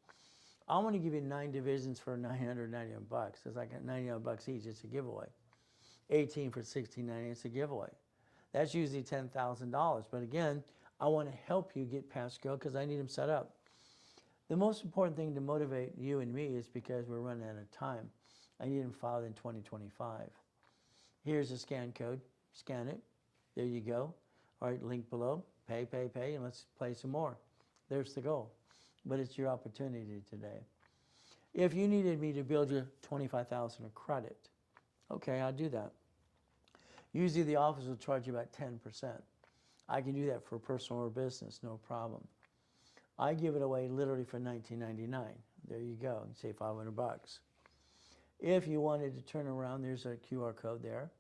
I want to give you 9 divisions for $999. It's like $99 each. It's a giveaway. 18 for $16.90. It's a giveaway. That's usually $10,000. But again, I want to help you get past go because I need them set up. The most important thing to motivate you and me is because we're running out of time. I need them filed in 2025. Here's a scan code. Scan it. There you go. All right, link below, pay, and let's play some more. There's the goal. But it's your opportunity today. If you needed me to build you 25,000 of credit, okay, I'll do that. Usually the office will charge you about 10%. I can do that for personal or business, no problem. I give it away literally for $19.99. There you go. You save $500. If you wanted to turn around, there's a QR code there.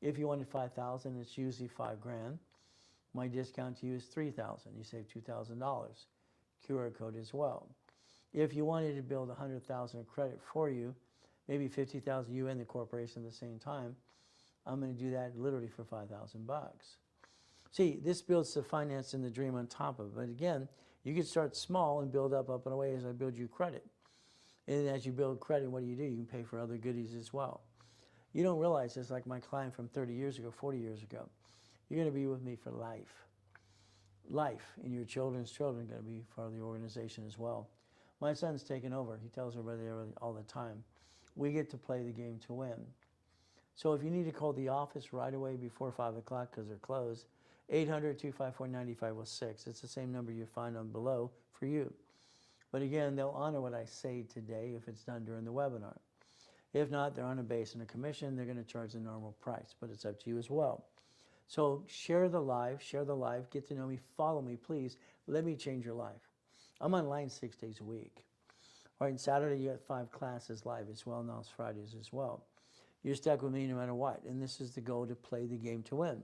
If you wanted 5,000, it's usually $5,000. My discount to you is 3,000. You save $2,000. QR code as well. If you wanted to build 100,000 of credit for you, maybe 50,000 you and the corporation at the same time, I'm going to do that literally for $5,000. See, this builds the finance and the dream on top of it. But again, you can start small and build up and away as I build you credit. And as you build credit, what do? You can pay for other goodies as well. You don't realize this, like my client from 30 years ago, 40 years ago. You're going to be with me for life. Life, and your children's children are going to be part of the organization as well. My son's taken over. He tells everybody all the time. We get to play the game to win. So if you need to call the office right away before 5 o'clock because they're closed, 800-254-9506. It's the same number you find on below for you. But again, they'll honor what I say today if it's done during the webinar. If not, they're on a base and a commission. They're going to charge the normal price, but it's up to you as well. So share the live, get to know me, follow me, please. Let me change your life. I'm online 6 days a week. All right, and Saturday you got 5 classes live as well, now it's Fridays as well. You're stuck with me no matter what, and this is the goal, to play the game to win.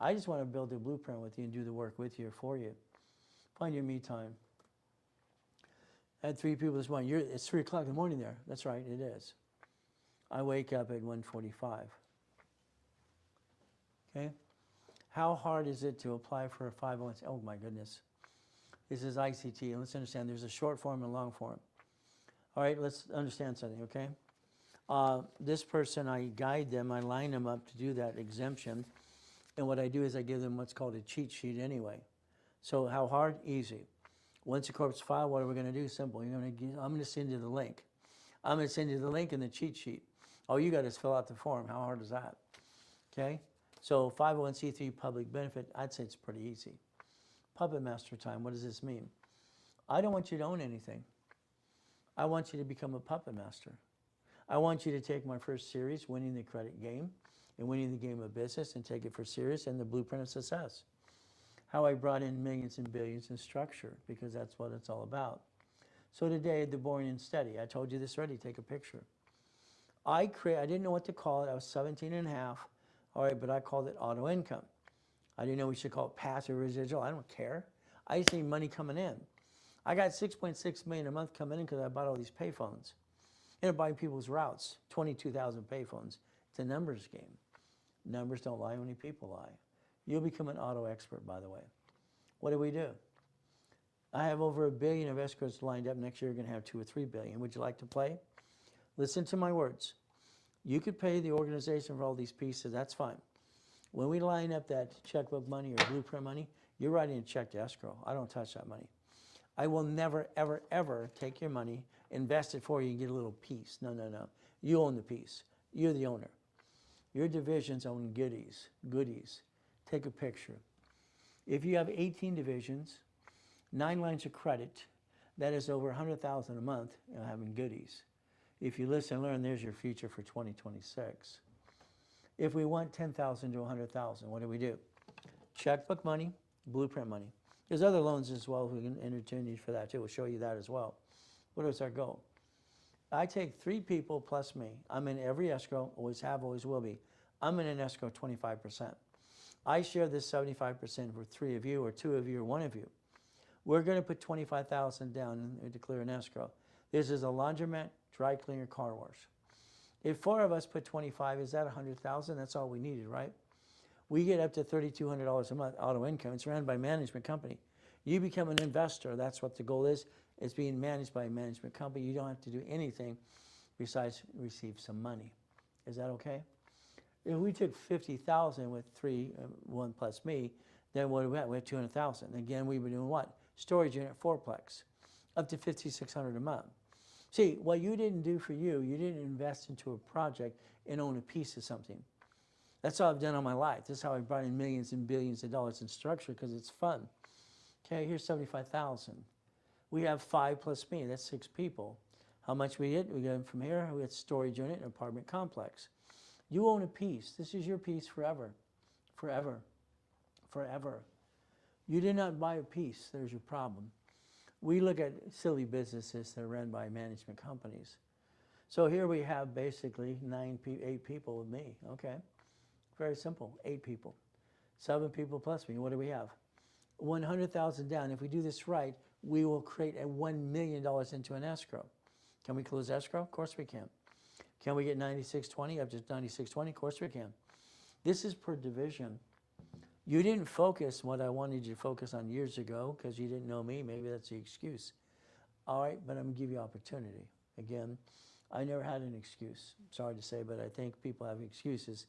I just want to build a blueprint with you and do the work with you or for you. Find your me time. I had 3 people this morning. It's 3 o'clock in the morning there. That's right, it is. I wake up at 1:45. Okay? How hard is it to apply for a 501c? Oh my goodness. This is ICT, and let's understand there's a short form and a long form. All right, let's understand something, okay? This person, I guide them, I line them up to do that exemption, and what I do is I give them what's called a cheat sheet anyway. So how hard? Easy. Once the corp's filed, what are we going to do? Simple. I'm going to send you the link. I'm going to send you the link and the cheat sheet. All you got is fill out the form. How hard is that? Okay? So 501c3 public benefit, I'd say it's pretty easy. Puppet master time, what does this mean? I don't want you to own anything. I want you to become a puppet master. I want you to take my first series, Winning the Credit Game, and Winning the Game of Business, and take it for serious, and the blueprint of success. How I brought in millions and billions in structure, because that's what it's all about. So today, the boring and steady. I told you this already, take a picture. I didn't know what to call it. I was 17 and a half, all right, but I called it auto income. I didn't know we should call it passive residual. I don't care. I just need money coming in. I got $6.6 million a month coming in because I bought all these payphones. And I'm buying people's routes, 22,000 payphones. It's a numbers game. Numbers don't lie, only people lie. You'll become an auto expert, by the way. What do? I have over $1 billion of escrows lined up. Next year, you're going to have $2 or $3 billion. Would you like to play? Listen to my words. You could pay the organization for all these pieces. That's fine. When we line up that checkbook money or blueprint money, you're writing a check to escrow. I don't touch that money. I will never, ever, ever take your money, invest it for you, and get a little piece. No, no, no. You own the piece. You're the owner. Your divisions own goodies. Take a picture. If you have 18 divisions, 9 lines of credit, that is over $100,000 a month having goodies. If you listen and learn, there's your future for 2026. If we want 10,000 to 100,000, what do? Checkbook money, blueprint money. There's other loans as well. We can entertain you for that too. We'll show you that as well. What is our goal? I take 3 people plus me. I'm in every escrow, always have, always will be. I'm in an escrow 25%. I share this 75% for 3 of you or 2 of you or 1 of you. We're going to put 25,000 down and declare an escrow. This is a laundromat, dry cleaner, car wash. If 4 of us put 25, is that 100,000? That's all we needed, right? We get up to $3,200 a month auto income. It's ran by a management company. You become an investor. That's what the goal is. It's being managed by a management company. You don't have to do anything besides receive some money. Is that okay? If we took 50,000 with 1 plus me, then what do we have? We have 200,000. Again, we were doing what? Storage unit, 4-plex, up to $5,600 a month. See, what you didn't do for you, you didn't invest into a project and own a piece of something. That's all I've done all my life. This is how I brought in millions and billions of dollars in structure because it's fun. Okay, here's 75,000. We have 5 plus me. That's 6 people. How much we get? We get from here. We get storage unit and apartment complex. You own a piece. This is your piece forever, forever, forever. You did not buy a piece. There's your problem. We look at silly businesses that are run by management companies. So here we have basically 8 people with me. Okay, very simple. 8 people, 7 people plus me. What do we have? 100,000 down. If we do this right, we will create a $1 million into an escrow. Can we close escrow? Of course we can. Can we get 9620 up to 9620? Of course we can. This is per division. You didn't focus what I wanted you to focus on years ago because you didn't know me. Maybe that's the excuse. All right, but I'm going to give you opportunity. Again, I never had an excuse. Sorry to say, but I think people have excuses.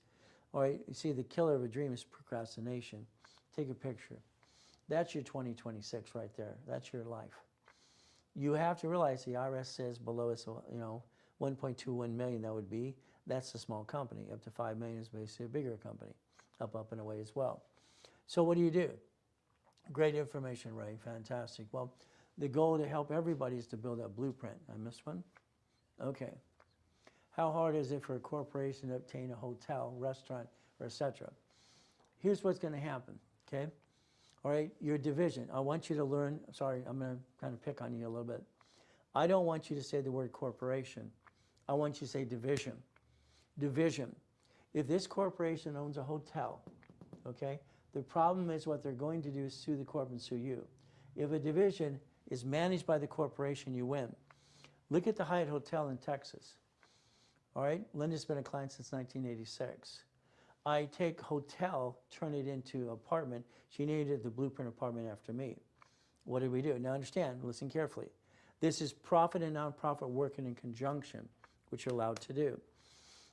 All right, you see, the killer of a dream is procrastination. Take a picture. That's your 2026 right there. That's your life. You have to realize the IRS says below us, 1.21 million, that would be, that's a small company. Up to 5 million is basically a bigger company. Up and away as well. So what do? Great information, Ray. Fantastic. Well, the goal to help everybody is to build a blueprint. I missed one? Okay. How hard is it for a corporation to obtain a hotel, restaurant, or etc.? Here's what's going to happen, okay? All right, your division. I want you to learn, sorry, I'm going to kind of pick on you a little bit. I don't want you to say the word corporation. I want you to say division. Division. If this corporation owns a hotel, okay, the problem is what they're going to do is sue the corp and sue you. If a division is managed by the corporation, you win. Look at the Hyatt Hotel in Texas. All right, Linda's been a client since 1986. I take hotel, turn it into apartment. She named it the blueprint apartment after me. What did we do? Now understand, listen carefully. This is profit and nonprofit working in conjunction, which you're allowed to do.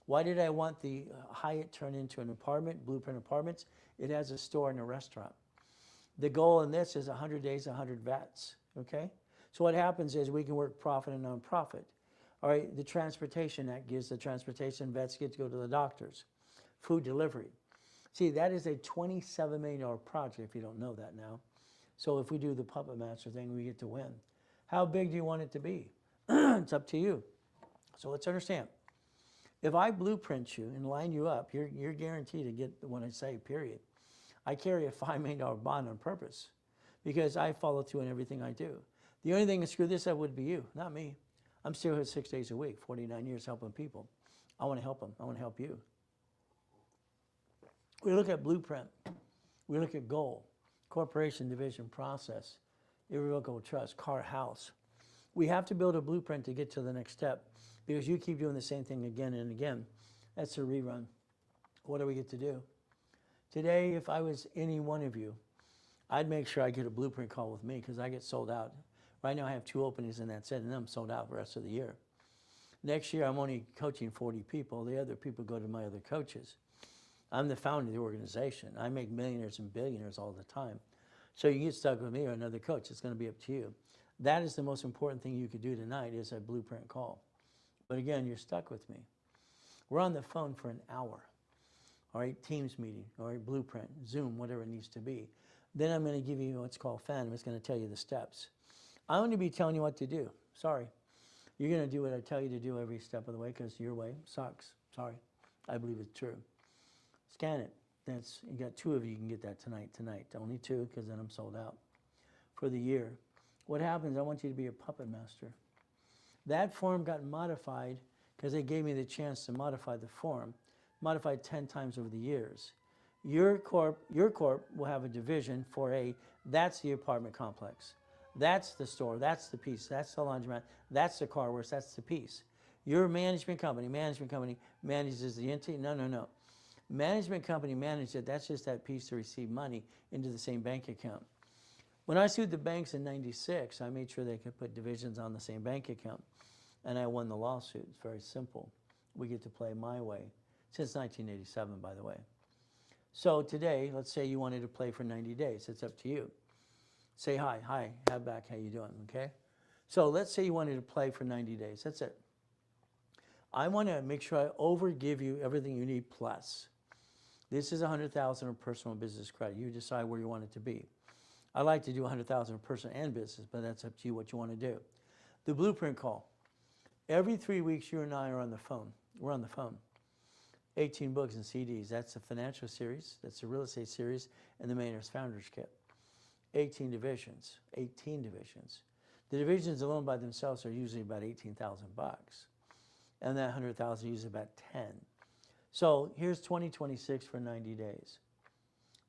Why did I want the Hyatt turned into an apartment, blueprint apartments? It has a store and a restaurant. The goal in this is 100 days, 100 vets, okay? So what happens is we can work profit and nonprofit. All right, the Transportation Act gives the transportation vets get to go to the doctors. Food delivery. See, that is a $27 million project if you don't know that now. So if we do the puppet master thing, we get to win. How big do you want it to be? It's up to you. So let's understand. If I blueprint you and line you up, you're guaranteed to get what I say, period. I carry a $5 million bond on purpose because I follow through in everything I do. The only thing that screw this up would be you, not me. I'm still here 6 days a week, 49 years helping people. I want to help them. I want to help you. We look at blueprint. We look at goal, corporation, division, process, irrevocable trust, car, house. We have to build a blueprint to get to the next step because you keep doing the same thing again and again. That's a rerun. What do we get to do? Today, if I was any one of you, I'd make sure I get a blueprint call with me because I get sold out. Right now I have 2 openings and that's it, and I'm sold out the rest of the year. Next year I'm only coaching 40 people. The other people go to my other coaches. I'm the founder of the organization. I make millionaires and billionaires all the time. So you get stuck with me or another coach. It's going to be up to you. That is the most important thing you could do tonight is a blueprint call. But again, you're stuck with me. We're on the phone for an hour. All right, Teams meeting, all right, blueprint, Zoom, whatever it needs to be. Then I'm going to give you what's called Phantom. It's going to tell you the steps. I'm going to be telling you what to do. Sorry. You're going to do what I tell you to do every step of the way because your way sucks. Sorry. I believe it's true. Scan it. You got 2 of you can get that tonight. Only 2 because then I'm sold out for the year. What happens, I want you to be a puppet master. That form got modified because they gave me the chance to modify the form, modified 10 times over the years. Your corp will have a division for that's the apartment complex. That's the store, that's the piece, that's the laundromat, that's the car wash, that's the piece. Your management company manages the entity. No. Management company manages it. That's just that piece to receive money into the same bank account. When I sued the banks in '96, I made sure they could put divisions on the same bank account. And I won the lawsuit. It's very simple. We get to play my way. Since 1987, by the way. So today, let's say you wanted to play for 90 days. It's up to you. Say hi, have back, how you doing, okay? So let's say you wanted to play for 90 days. That's it. I want to make sure I overgive you everything you need plus. This is 100,000 of personal and business credit. You decide where you want it to be. I like to do 100,000 of personal and business, but that's up to you what you want to do. The blueprint call. Every 3 weeks, you and I are on the phone. We're on the phone. 18 books and CDs. That's the financial series. That's the real estate series and the Millionaires Founders Kit. 18 divisions. 18 divisions. The divisions alone by themselves are usually about 18,000 bucks. And that 100,000 usually about 10. So here's 2026 for 90 days.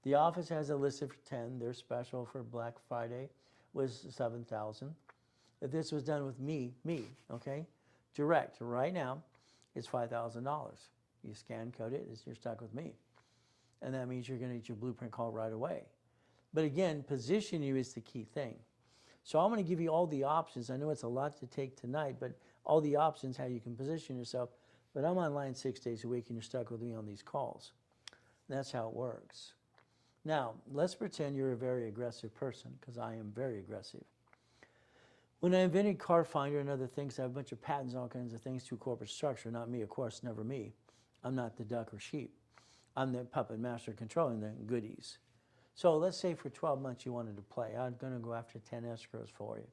The office has a listed for 10. Their special for Black Friday was 7,000. If this was done with me, okay, direct right now, it's $5,000. You scan code it, you're stuck with me. And that means you're going to get your blueprint call right away. But again, position you is the key thing. So I'm going to give you all the options. I know it's a lot to take tonight, but all the options, how you can position yourself. But I'm online 6 days a week and you're stuck with me on these calls. That's how it works. Now, let's pretend you're a very aggressive person, because I am very aggressive. When I invented Car Finder and other things, I have a bunch of patents, all kinds of things through corporate structure. Not me, of course, never me. I'm not the duck or sheep. I'm the puppet master controlling the goodies. So let's say for 12 months you wanted to play. I'm going to go after 10 escrows for you.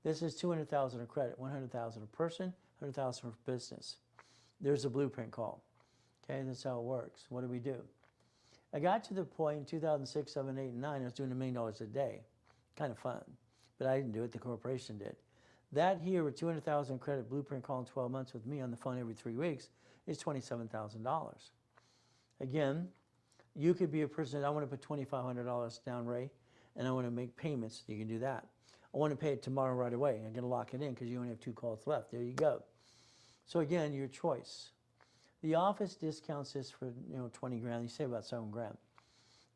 This is 200,000 of credit, 100,000 a person, 100,000 for business. There's a blueprint call. Okay, that's how it works. What do we do? I got to the point in 2006, 7, 8, and 9, I was doing $1 million a day. Kind of fun. But I didn't do it, the corporation did. That here with 200,000 credit blueprint call in 12 months with me on the phone every 3 weeks is $27,000. Again, you could be a person that I want to put $2,500 down, Ray, and I want to make payments. You can do that. I want to pay it tomorrow right away. I'm going to lock it in because you only have 2 calls left. There you go. So again, your choice. The office discounts this for 20 grand. You save about 7 grand.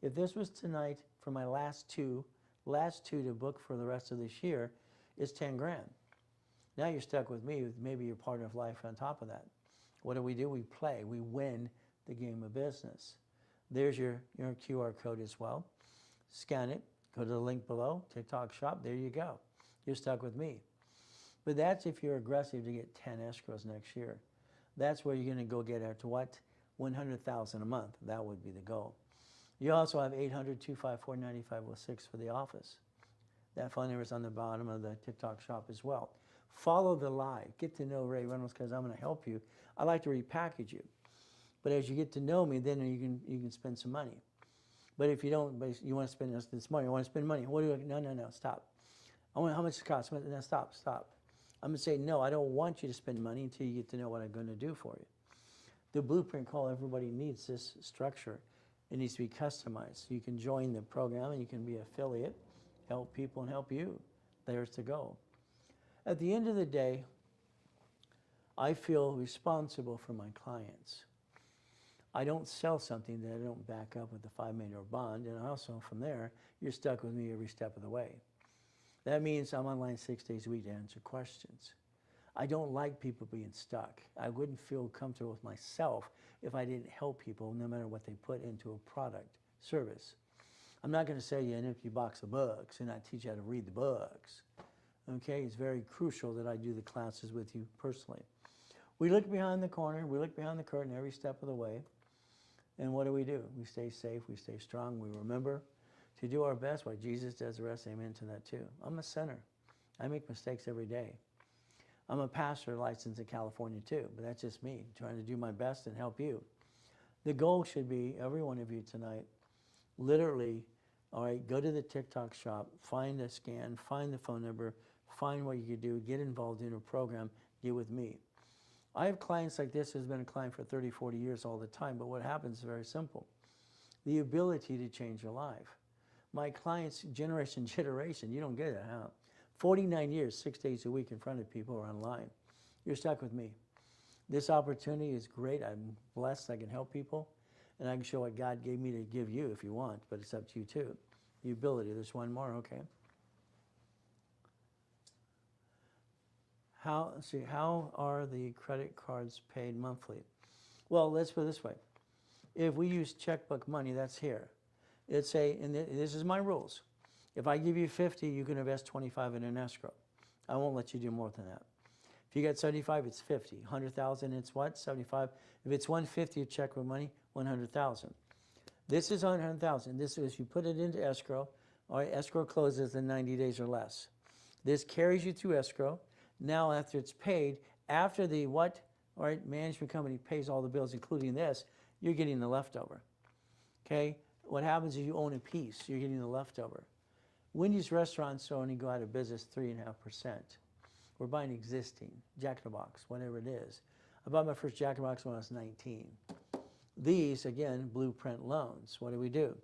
If this was tonight for my last two to book for the rest of this year, it's 10 grand. Now you're stuck with me with maybe your partner of life on top of that. What do? We play. We win the game of business. There's your QR code as well. Scan it. Go to the link below. TikTok shop. There you go. You're stuck with me. But that's if you're aggressive to get 10 escrows next year. That's where you're going to go get to what? 100,000 a month. That would be the goal. You also have 800-254-9506 for the office. That phone number is on the bottom of the TikTok shop as well. Follow the live. Get to know Ray Reynolds because I'm going to help you. I like to repackage you. But as you get to know me, then you can spend some money. But if you don't, you want to spend this money, you want to spend money. What do you? No, stop. I want how much it costs. No, stop. I'm going to say, no, I don't want you to spend money until you get to know what I'm going to do for you. The blueprint call, everybody needs this structure. It needs to be customized. You can join the program and you can be an affiliate, help people and help you. There's the goal. At the end of the day, I feel responsible for my clients. I don't sell something that I don't back up with a $5 million bond, and also from there, you're stuck with me every step of the way. That means I'm online 6 days a week to answer questions. I don't like people being stuck. I wouldn't feel comfortable with myself if I didn't help people no matter what they put into a product, service. I'm not going to sell you an empty box of books and not teach you how to read the books. Okay, it's very crucial that I do the classes with you personally. We look behind the corner, we look behind the curtain every step of the way. And what do? We stay safe, we stay strong, we remember to do our best while Jesus does the rest. Amen to that too. I'm a sinner. I make mistakes every day. I'm a pastor licensed in California too, but that's just me, trying to do my best and help you. The goal should be, every one of you tonight, literally, all right, go to the TikTok shop, find a scan, find the phone number, find what you can do, get involved in a program, get with me. I have clients like this who's been a client for 30, 40 years all the time, but what happens is very simple. The ability to change your life. My clients, generation, you don't get it, huh? 49 years, 6 days a week in front of people or online. You're stuck with me. This opportunity is great. I'm blessed I can help people, and I can show what God gave me to give you if you want, but it's up to you too. The ability. There's one more, okay. How are the credit cards paid monthly? Well, let's put it this way. If we use checkbook money, that's here. And this is my rules. If I give you 50, you can invest 25 in an escrow. I won't let you do more than that. If you got 75, it's 50. 100,000, it's what? 75. If it's 150, a check with money, 100,000. This is 100,000. This is, you put it into escrow. All right, escrow closes in 90 days or less. This carries you through escrow. Now, after it's paid, after the what? All right, management company pays all the bills, including this, you're getting the leftover. Okay? What happens is you own a piece. You're getting the leftover. Wendy's restaurants only go out of business 3.5%. We're buying existing, Jack in the Box, whatever it is. I bought my first Jack in the Box when I was 19. These, again, blueprint loans. What do?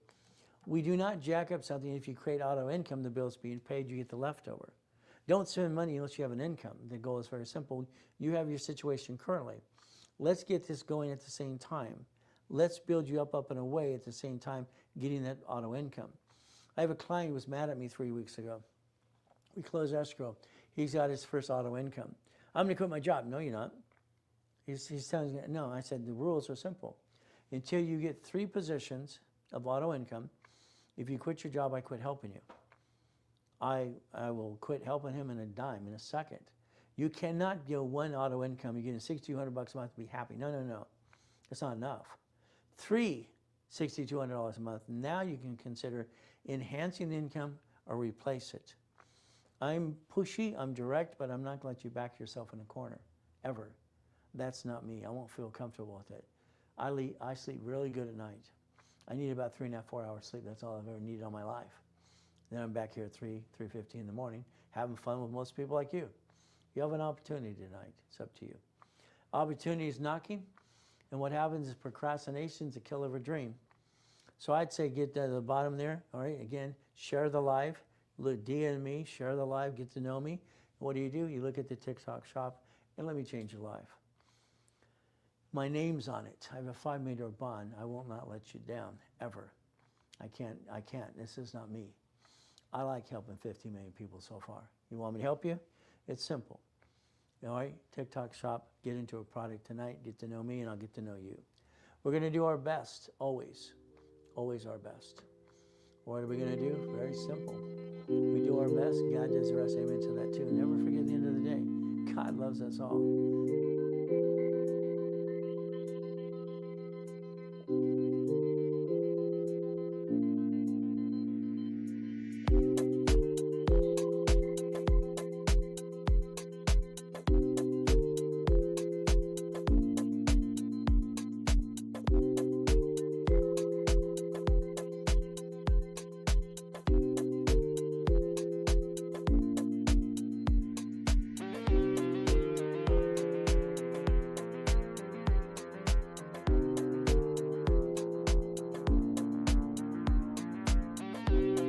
We do not jack up something. If you create auto income, the bill's being paid, you get the leftover. Don't spend money unless you have an income. The goal is very simple. You have your situation currently. Let's get this going at the same time. Let's build you up and away at the same time, getting that auto income. I have a client who was mad at me 3 weeks ago. We closed escrow. He's got his first auto income. I'm going to quit my job. No, you're not. He's telling me, no. I said, the rules are simple. Until you get 3 positions of auto income, if you quit your job, I quit helping you. I will quit helping him in a dime, in a second. You cannot get one auto income. You're getting $6,200 a month to be happy. No. That's not enough. 3 $6,200 a month. Now you can consider enhancing the income or replace it. I'm pushy, I'm direct, but I'm not going to let you back yourself in a corner, ever. That's not me. I won't feel comfortable with it. I sleep really good at night. I need about 3.5, 4 hours sleep. That's all I've ever needed all my life. Then I'm back here at 3:50 in the morning, having fun with most people like you. You have an opportunity tonight. It's up to you. Opportunity is knocking, and what happens is procrastination is the killer of a dream. So I'd say get to the bottom there. All right, again, share the live. Look, DM me, share the live, get to know me. What do? You look at the TikTok shop, and let me change your life. My name's on it. I have a $5 million bond. I will not let you down, ever. I can't. This is not me. I like helping 50 million people so far. You want me to help you? It's simple. All right, TikTok shop, get into a product tonight, get to know me, and I'll get to know you. We're going to do our best, always. Always our best. What are we going to do? Very simple. We do our best. God does the rest. Amen to that too. Never forget, at the end of the day, God loves us all.